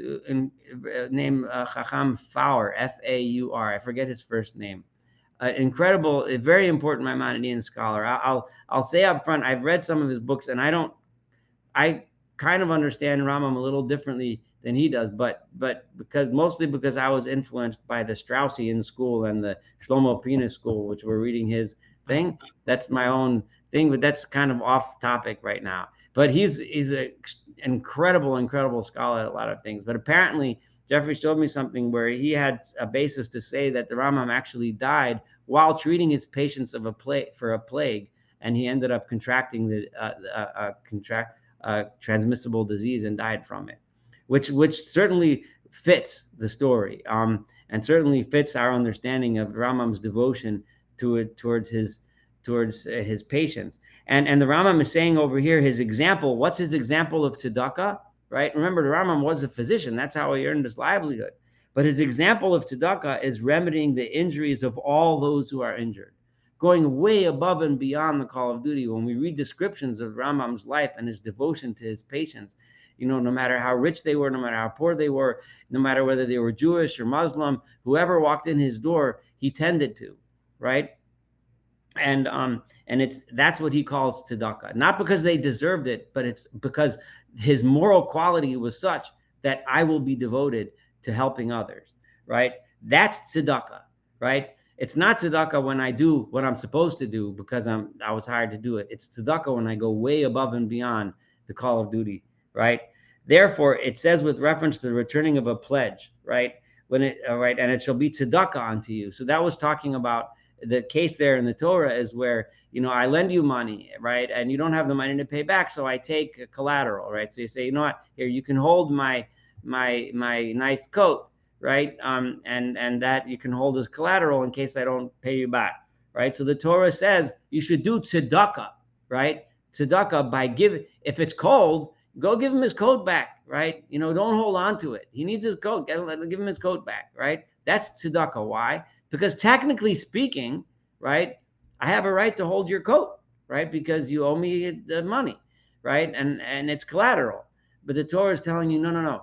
named Chacham Faur, F-A-U-R. I forget his first name. Incredible, a very important Maimonidean scholar. I'll say up front, I've read some of his books, and I kind of understand Rambam a little differently than he does, but mostly because I was influenced by the Straussian school and the Shlomo Pina school, which were reading his thing. That's my own thing, but that's kind of off topic right now. But he's an incredible scholar at a lot of things. But apparently, Jeffrey showed me something where he had a basis to say that the Rambam actually died while treating his patients for a plague, and he ended up contracting the transmissible disease and died from it, which certainly fits the story, and certainly fits our understanding of Rambam's devotion towards his patients. And the Rambam is saying over here his example. What's his example of tzedakah? Right? Remember, the Rambam was a physician. That's how he earned his livelihood. But his example of tzedakah is remedying the injuries of all those who are injured, going way above and beyond the call of duty. When we read descriptions of Rambam's life and his devotion to his patients, no matter how rich they were, no matter how poor they were, no matter whether they were Jewish or Muslim, whoever walked in his door, he tended to, right? And that's what he calls tzedakah, not because they deserved it, but it's because his moral quality was such that I will be devoted to helping others, right? That's tzedakah, right? It's not tzedakah when I do what I'm supposed to do because I was hired to do it. It's tzedakah when I go way above and beyond the call of duty, right? Therefore, it says with reference to the returning of a pledge, right? And it shall be tzedakah unto you. So that was talking about the case there in the Torah is where, I lend you money, right? And you don't have the money to pay back. So I take a collateral, right? So you say, what, here, you can hold my nice coat, right? And that you can hold as collateral in case I don't pay you back, right? So the Torah says you should do tzedakah, right? Tzedakah by giving, if it's cold, go give him his coat back, right? Don't hold on to it. He needs his coat, give him his coat back, right? That's tzedakah. Why? Because technically speaking, right, I have a right to hold your coat, right, because you owe me the money, right, and it's collateral. But the Torah is telling you, no,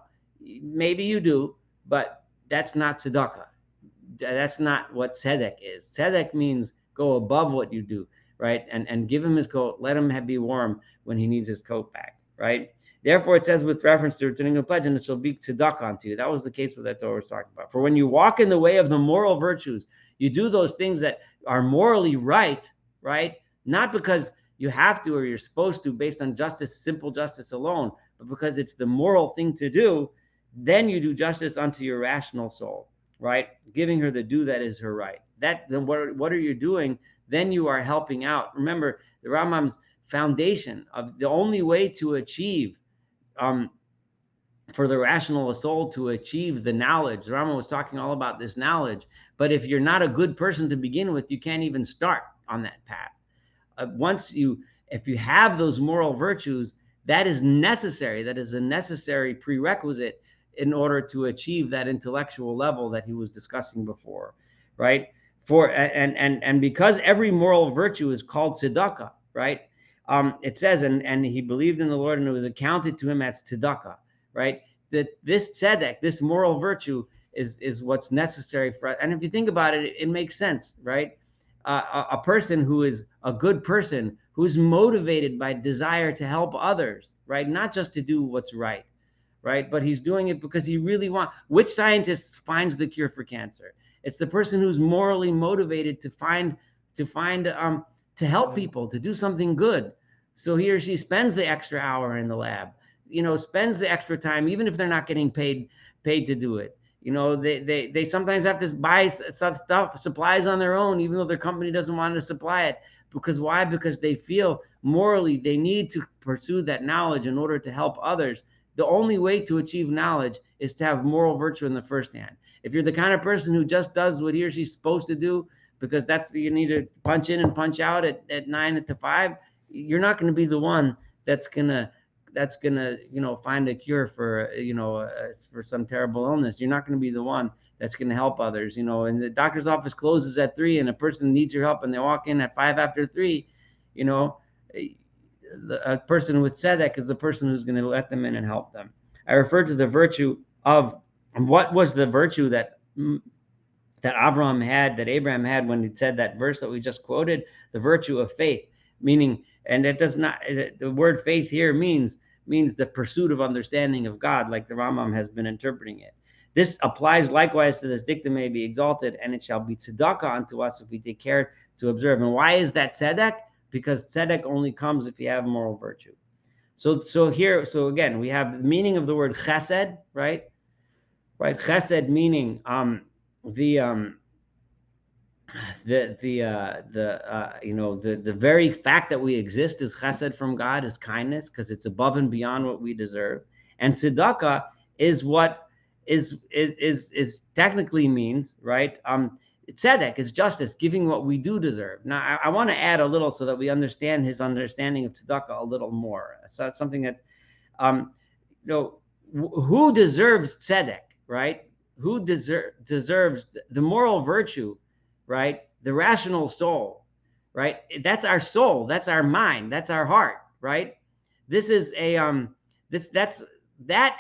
maybe you do, but that's not tzedakah. That's not what tzedek is. Tzedek means go above what you do, right, and give him his coat, let him be warm when he needs his coat back, right. Therefore, it says with reference to returning a pledge, and it shall be tzedakah unto you. That was the case that Torah was talking about. For when you walk in the way of the moral virtues, you do those things that are morally right, right, not because you have to or you're supposed to based on justice, simple justice alone, but because it's the moral thing to do, then you do justice unto your rational soul, right? Giving her the due that is her right. That then what are you doing? Then you are helping out. Remember, the Rambam's foundation of the only way to achieve for the rational soul to achieve the knowledge. The Rambam was talking all about this knowledge, but if you're not a good person to begin with, you can't even start on that path. If you have those moral virtues, that is necessary. That is a necessary prerequisite in order to achieve that intellectual level that he was discussing before, right? And because every moral virtue is called tzedakah, right? It says, and he believed in the Lord, and it was accounted to him as tzedakah, right? That this tzedek, this moral virtue, is what's necessary for us. And if you think about it, it makes sense, right? A person who is a good person, who's motivated by desire to help others, right? Not just to do what's right, right? But he's doing it because he really wants. Which scientist finds the cure for cancer? It's the person who's morally motivated to help people, to do something good. So he or she spends the extra hour in the lab, spends the extra time, even if they're not getting paid to do it. They sometimes have to buy supplies on their own, even though their company doesn't want to supply it. Because why? Because they feel morally they need to pursue that knowledge in order to help others. The only way to achieve knowledge is to have moral virtue in the first hand. If you're the kind of person who just does what he or she's supposed to do, because that's you need to punch in and punch out at 9 to 5, you're not going to be the one that's gonna find a cure for for some terrible illness. You're not going to be the one that's going to help others. And the doctor's office closes at 3 and a person needs your help and they walk in at 5 after 3, a person with tzedek is the person who's going to let them in and help them. I refer to the virtue of what was the virtue that Abraham had when he said that verse that we just quoted, the virtue of faith, meaning, and it does not, the word faith here means the pursuit of understanding of God, like the Rambam has been interpreting it. This applies likewise to this dictum may be exalted, and it shall be tzedakah unto us if we take care to observe. And why is that tzedek? Because tzedek only comes if you have moral virtue. So again, we have the meaning of the word chesed, right? Right, chesed meaning the very fact that we exist is chesed from God, is kindness, because it's above and beyond what we deserve. And tzedakah is what is technically means, right? Tzedek is justice, giving what we do deserve. Now, I want to add a little so that we understand his understanding of tzedakah a little more. So that's something that, who deserves tzedek, right? Who deserves the moral virtue, right? The rational soul, right? That's our soul. That's our mind. That's our heart, right? This is that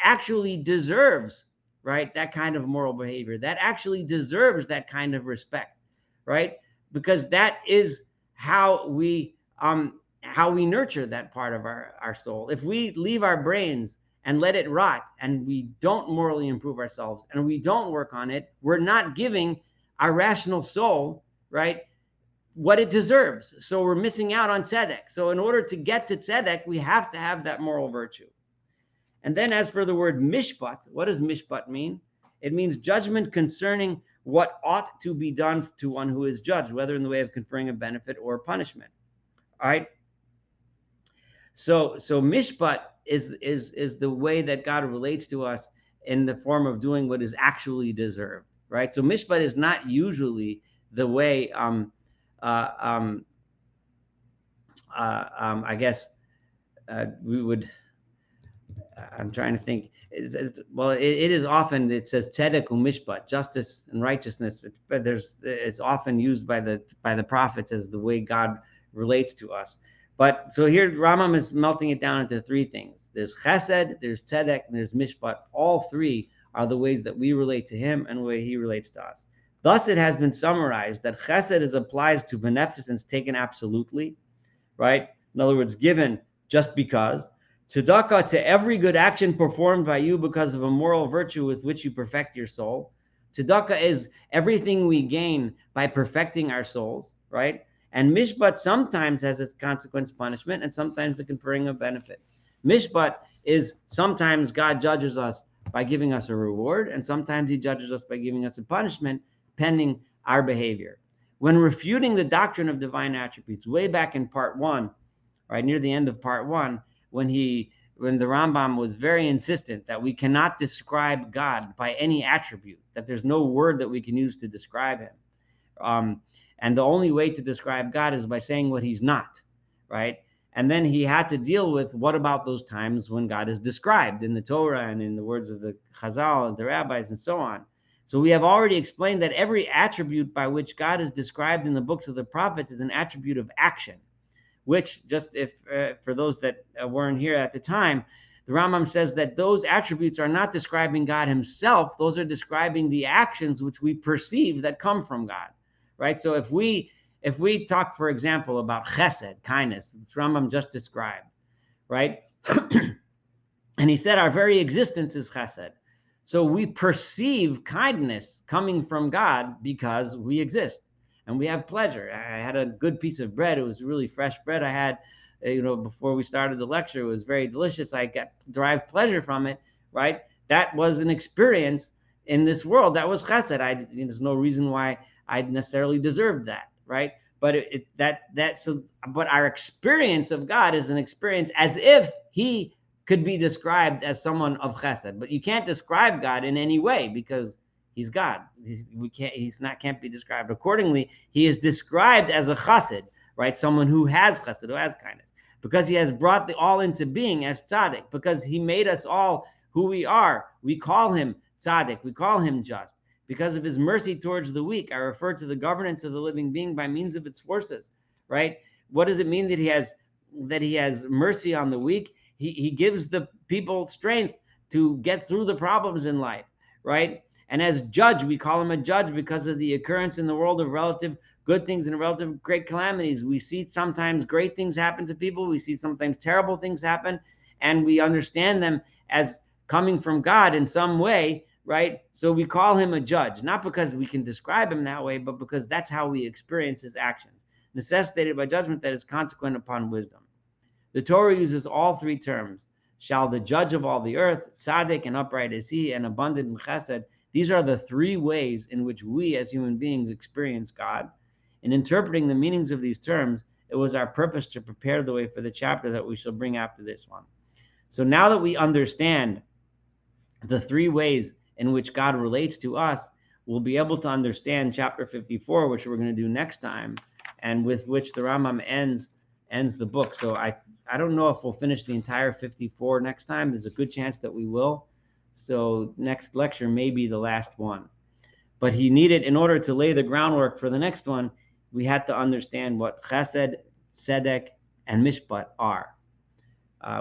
actually deserves, right? That kind of moral behavior. That actually deserves that kind of respect, right? Because that is how we nurture that part of our soul. If we leave our brains and let it rot, and we don't morally improve ourselves, and we don't work on it, we're not giving our rational soul, right, what it deserves. So we're missing out on tzedek. So in order to get to tzedek, we have to have that moral virtue. And then as for the word mishpat, what does mishpat mean? It means judgment concerning what ought to be done to one who is judged, whether in the way of conferring a benefit or punishment. All right. So mishpat is the way that God relates to us in the form of doing what is actually deserved, right? So mishpat is not usually the way I guess we would I'm trying to think. Well, it is often, it says Tzedek Mishpat, justice and righteousness. It's often used by the prophets as the way God relates to us. But so here Rambam is melting it down into three things. There's Chesed, there's Tzedek, and there's Mishpat. All three are the ways that we relate to him and the way he relates to us. Thus, it has been summarized that Chesed applies to beneficence taken absolutely, right? In other words, given just because. Tzedakah, to every good action performed by you because of a moral virtue with which you perfect your soul. Tzedakah is everything we gain by perfecting our souls, right? And Mishpat sometimes has its consequence punishment and sometimes the conferring of benefit. Mishpat is sometimes God judges us by giving us a reward, and sometimes he judges us by giving us a punishment pending our behavior. When refuting the doctrine of divine attributes, way back in part 1, right near the end of part 1, when the Rambam was very insistent that we cannot describe God by any attribute, that there's no word that we can use to describe him. And the only way to describe God is by saying what he's not, right? And then he had to deal with what about those times when God is described in the Torah and in the words of the Chazal and the rabbis and so on. So we have already explained that every attribute by which God is described in the books of the prophets is an attribute of action, which, just if for those that weren't here at the time, the Rambam says that those attributes are not describing God himself. Those are describing the actions which we perceive that come from God, right? So if we talk, for example, about chesed, kindness, which Rambam just described, right? And he said our very existence is chesed. So we perceive kindness coming from God because we exist and we have pleasure. I had a good piece of bread. It was really fresh bread I had, before we started the lecture. It was very delicious. I derived pleasure from it, right? That was an experience in this world. That was chesed. There's no reason why I necessarily deserved that, right? But but our experience of God is an experience as if he could be described as someone of chesed. But you can't describe God in any way because he's God. Can't be described. Accordingly, he is described as a chassid, right? Someone who has chesed, who has kindness, because he has brought the all into being as tzaddik, because he made us all who we are. We call him tzaddik. We call him just. Because of his mercy towards the weak, I refer to the governance of the living being by means of its forces, right? What does it mean that he has mercy on the weak? He gives the people strength to get through the problems in life, right? And as judge, we call him a judge because of the occurrence in the world of relative good things and relative great calamities. We see sometimes great things happen to people. We see sometimes terrible things happen, and we understand them as coming from God in some way, right? So we call him a judge, not because we can describe him that way, but because that's how we experience his actions, necessitated by judgment that is consequent upon wisdom. The Torah uses all three terms. Shall the judge of all the earth, tzaddik and upright is he, and abundant in chesed. These are the three ways in which we as human beings experience God. In interpreting the meanings of these terms, it was our purpose to prepare the way for the chapter that we shall bring after this one. So now that we understand the three ways in which God relates to us, we'll be able to understand chapter 54, which we're going to do next time, and with which the Rambam ends the book. So I don't know if we'll finish the entire 54 next time. There's a good chance that we will. So next lecture may be the last one. But he needed, in order to lay the groundwork for the next one, we had to understand what chesed, tzedek, and mishpat are.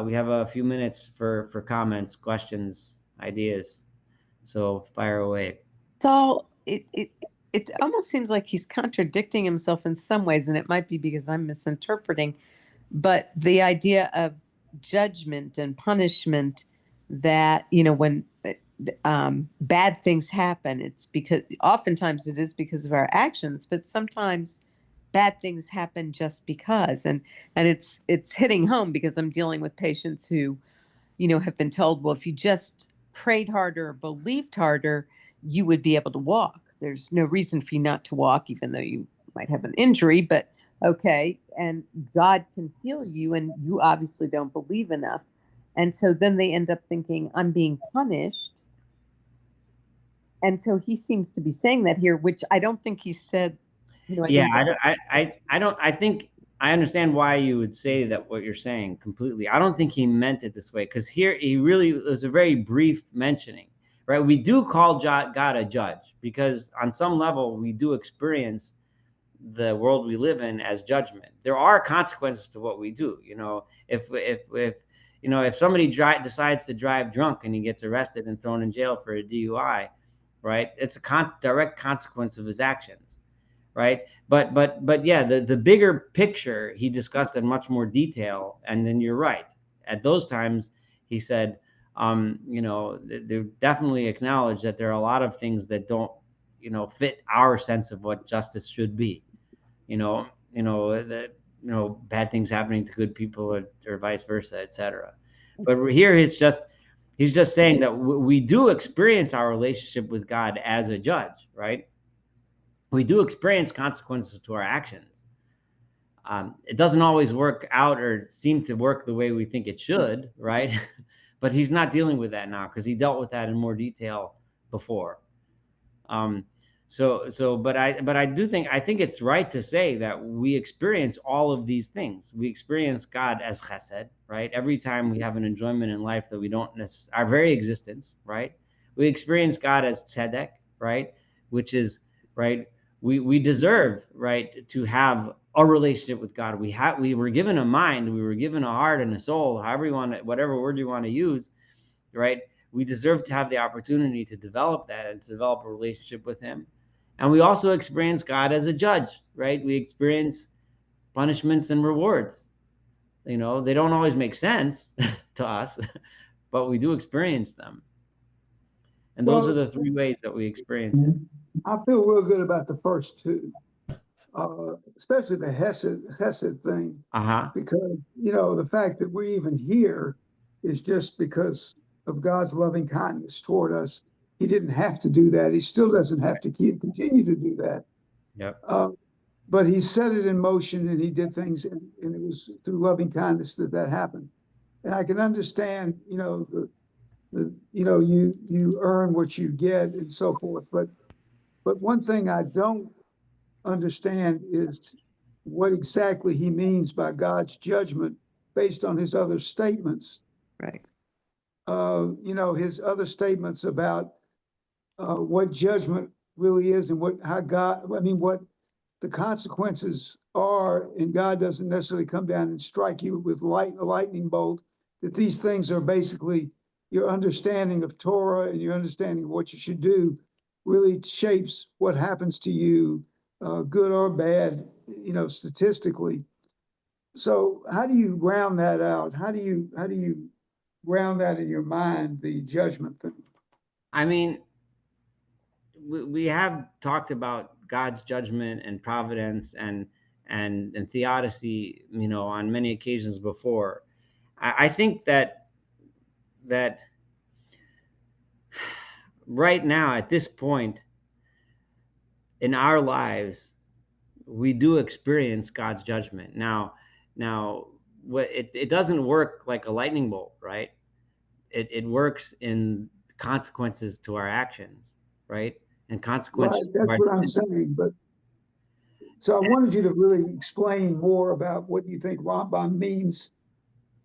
We have a few minutes for comments, questions, ideas. So fire away. It almost seems like he's contradicting himself in some ways, and it might be because I'm misinterpreting. But the idea of judgment and punishment, that, when bad things happen, it's because oftentimes it is because of our actions, but sometimes bad things happen just because. And it's hitting home because I'm dealing with patients who, have been told, well, if you just prayed harder or believed harder, you would be able to walk. There's no reason for you not to walk, even though you might have an injury, but okay. And God can heal you, and you obviously don't believe enough. And so then they end up thinking, I'm being punished. And so he seems to be saying that here, which I don't think he said. I think I understand why you would say that, what you're saying completely. I don't think he meant it this way, because here he really, it was a very brief mentioning, right? We do call God a judge because on some level we do experience the world we live in as judgment. There are consequences to what we do. If somebody decides to drive drunk and he gets arrested and thrown in jail for a DUI, right? It's a direct consequence of his actions, right? But yeah, the bigger picture he discussed in much more detail. And then you're right. At those times, he said, they definitely acknowledge that there are a lot of things that don't, fit our sense of what justice should be. That bad things happening to good people, or vice versa, etc. But here he's just saying that we do experience our relationship with God as a judge, right? We do experience consequences to our actions. It doesn't always work out or seem to work the way we think it should, right? But he's not dealing with that now because he dealt with that in more detail before. But I think it's right to say that we experience all of these things. We experience God as chesed, right? Every time we have an enjoyment in life that we don't our very existence, right? We experience God as tzedek, right? Which is, right, we deserve, right, to have a relationship with God. We were given a mind, we were given a heart and a soul, however you want to, whatever word you want to use, right? We deserve to have the opportunity to develop that and to develop a relationship with him. And we also experience God as a judge, right? We experience punishments and rewards. They don't always make sense to us, but we do experience them. And those are the three ways that we experience it. I feel real good about the first two, especially the Hesed thing, because, the fact that we're even here is just because of God's loving kindness toward us. He didn't have to do that. He still doesn't have to continue to do that. Yep. But he set it in motion, and he did things, and it was through loving kindness that happened. And I can understand, you earn what you get and so forth. But one thing I don't understand is what exactly he means by God's judgment based on his other statements. Right. His other statements about what judgment really is and what the consequences are, and God doesn't necessarily come down and strike you with a lightning bolt, that these things are basically your understanding of Torah and your understanding of what you should do really shapes what happens to you, good or bad, statistically. So how do you round that out? How do you round that in your mind, the judgment thing? I mean, we have talked about God's judgment and providence and theodicy, on many occasions before. I think that right now, at this point in our lives, we do experience God's judgment. Now, it doesn't work like a lightning bolt, right? It works in consequences to our actions, right? And consequences. Right, that's what I'm saying. But so I wanted you to really explain more about what you think Rambam means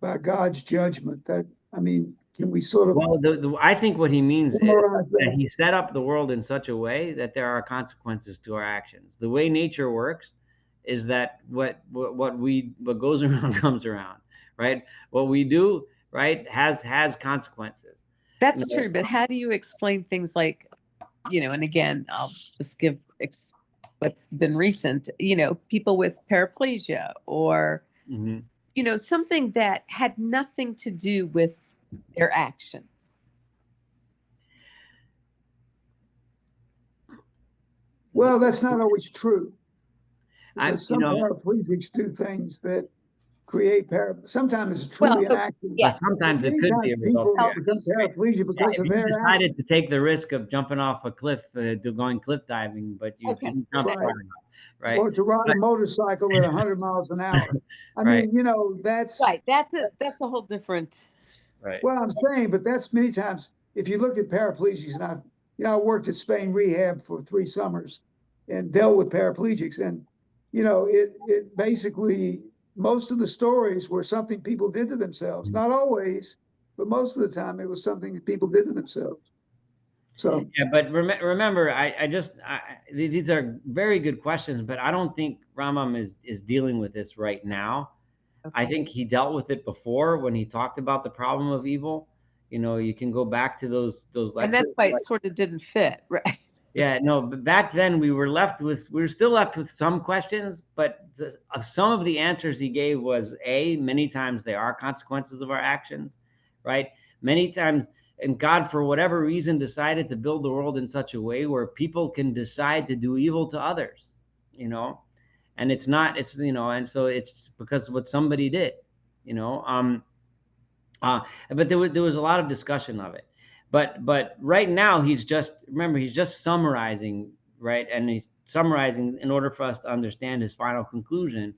by God's judgment. Can we sort of? Well, I think what he means is that he set up the world in such a way that there are consequences to our actions. The way nature works is that what goes around comes around, right? What we do, right, has consequences. That's true, but how do you explain things like, and again, I'll just give what's been recent, people with paraplegia or, something that had nothing to do with their action. Well, that's not always true. Some paraplegics do things that create sometimes it's truly an accident. But sometimes it could be a result of paraplegia because of their decided to take the risk of jumping off a cliff, going cliff diving, but you didn't jump far enough, right? Or to ride a motorcycle at 100 miles an hour. That's right. That's a whole different. Right. What I'm saying, but that's many times if you look at paraplegics, and I worked at Spain rehab for 3 summers and dealt with paraplegics, and it basically, most of the stories were something people did to themselves. Not always, but most of the time it was something that people did to themselves. So Yeah, but remember, these are very good questions, but I don't think Rambam is dealing with this right now. I Okay. think he dealt with it before when he talked about the problem of evil. You can go back to those And that's lectures. why it sort of didn't fit, right? Yeah, no, but back then we were still left with some questions, but some of the answers he gave was many times there are consequences of our actions, right? Many times, and God, for whatever reason, decided to build the world in such a way where people can decide to do evil to others, and and so it's because of what somebody did, you know. But there was a lot of discussion of it. But right now he's just summarizing, right? And he's summarizing in order for us to understand his final conclusion,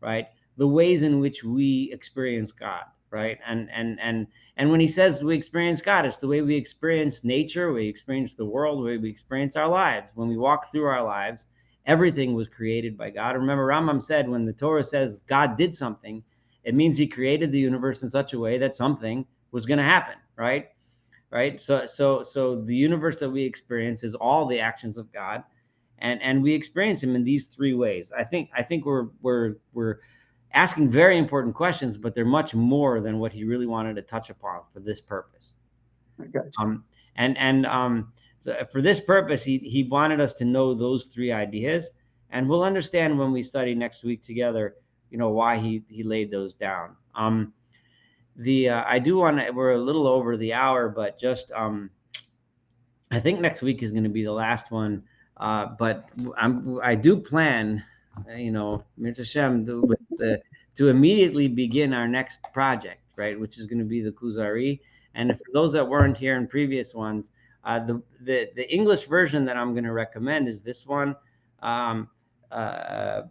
right? The ways in which we experience God, right? And when he says we experience God, it's the way we experience nature, we experience the world, the way we experience our lives. When we walk through our lives, everything was created by God. Remember, Rambam said when the Torah says God did something, it means he created the universe in such a way that something was going to happen, right? Right. So the universe that we experience is all the actions of God, and we experience him in these three ways. I think we're asking very important questions, but they're much more than what he really wanted to touch upon for this purpose. I got you. So for this purpose, he wanted us to know those three ideas, and we'll understand when we study next week together, why he laid those down. I do want to. We're a little over the hour, but just I think next week is going to be the last one. But I do plan, Mirza Hashem, to immediately begin our next project, right, which is going to be the Kuzari. And for those that weren't here in previous ones, the English version that I'm going to recommend is this one by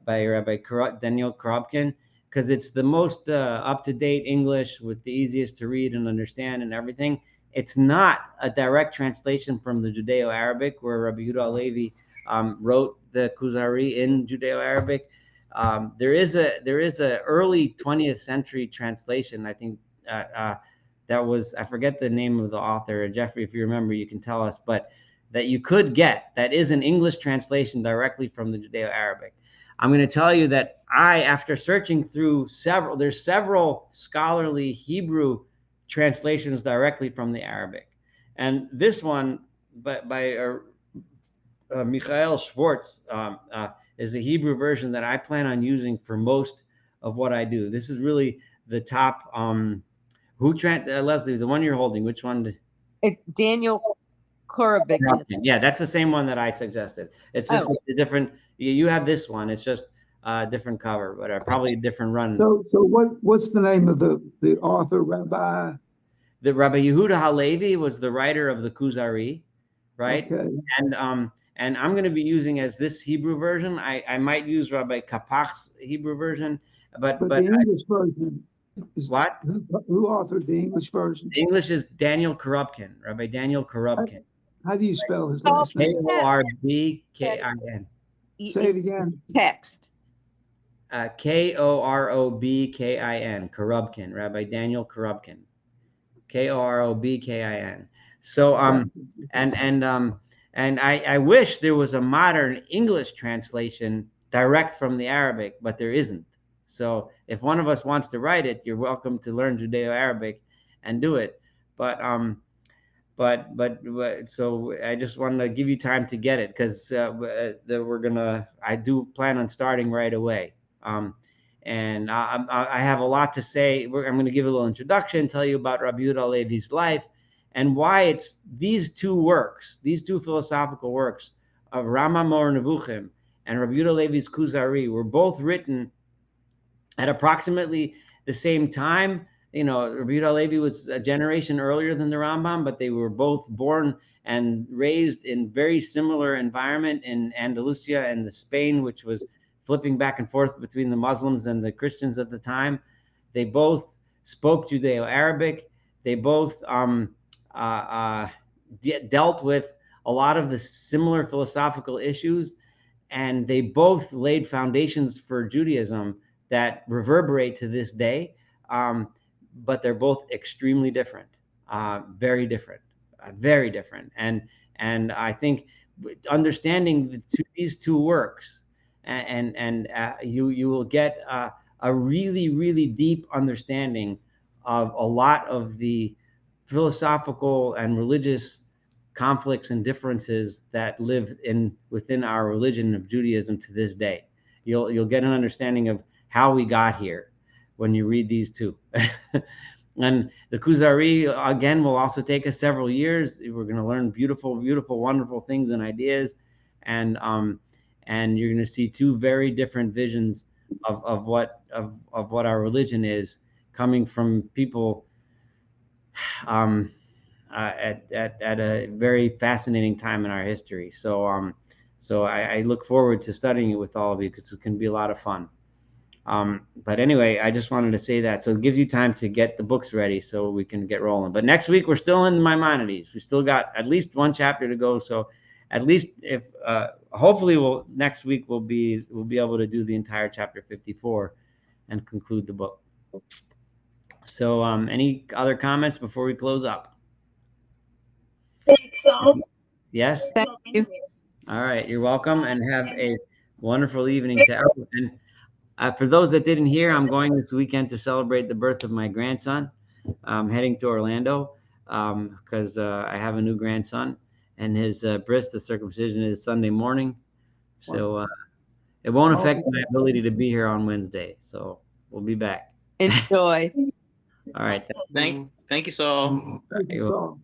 Rabbi Daniel Korobkin, because it's the most up-to-date English with the easiest to read and understand and everything. It's not a direct translation from the Judeo-Arabic, where Rabbi Yehuda Halevi wrote the Kuzari in Judeo-Arabic. There is a early 20th century translation. I think that was, I forget the name of the author. Jeffrey, if you remember, you can tell us. But that you could get, that is an English translation directly from the Judeo-Arabic. I'm going to tell you that after searching through there's several scholarly Hebrew translations directly from the Arabic. And this one by Michael Schwartz is the Hebrew version that I plan on using for most of what I do. This is really the top. Leslie, the one you're holding, which one? Daniel Korobik. Yeah, that's the same one that I suggested. It's just a different. You have this one. It's just a different cover, but probably a different run. So what's the name of the author, Rabbi? The Rabbi Yehuda Halevi was the writer of the Kuzari, right? Okay. And I'm going to be using as this Hebrew version. I might use Rabbi Kapach's Hebrew version, but the English version is what? Who authored the English version? The English is Daniel Korobkin, Rabbi Daniel Korobkin. How do you spell his last name? Korobkin. Say it again. Text. Korobkin, Korobkin, Rabbi Daniel Korobkin, Korobkin. So and I wish there was a modern English translation direct from the Arabic, but there isn't. So if one of us wants to write it, you're welcome to learn Judeo-Arabic and do it. But so I just wanted to give you time to get it, because I do plan on starting right away. And I have a lot to say. I'm going to give a little introduction, tell you about Rabbi Yehuda Halevi's life, and why it's these two philosophical works of Rambam Or Nevuchim and Rabbi Yehuda Halevi's Kuzari were both written at approximately the same time. Rabbi Yehuda Halevi was a generation earlier than the Rambam, but they were both born and raised in very similar environment in Andalusia and Spain, which was flipping back and forth between the Muslims and the Christians at the time. They both spoke Judeo-Arabic. They both dealt with a lot of the similar philosophical issues. and they both laid foundations for Judaism that reverberate to this day. But they're both extremely different, very different, very different. And I think understanding these two works, and you will get a really, really deep understanding of a lot of the philosophical and religious conflicts and differences that live within our religion of Judaism to this day. You'll get an understanding of how we got here when you read these two. And the Kuzari, again, will also take us several years. We're going to learn beautiful, beautiful, wonderful things and ideas, and you're going to see two very different visions of what our religion is, coming from people at a very fascinating time in our history. So I look forward to studying it with all of you, because it can be a lot of fun. But anyway, I just wanted to say that. So it gives you time to get the books ready so we can get rolling. But next week, we're still in Maimonides. We still got at least one chapter to go. So at least if hopefully next week we'll be able to do the entire chapter 54 and conclude the book. So any other comments before we close up? Thanks all. Yes? Thank you. All right. You're welcome, and have a wonderful evening to everyone. For those that didn't hear, I'm going this weekend to celebrate the birth of my grandson. I'm heading to Orlando because I have a new grandson, and his bris, the circumcision, is Sunday morning. So it won't affect my ability to be here on Wednesday. So we'll be back. Enjoy. All right. Thank you, Saul. Thank you, Saul.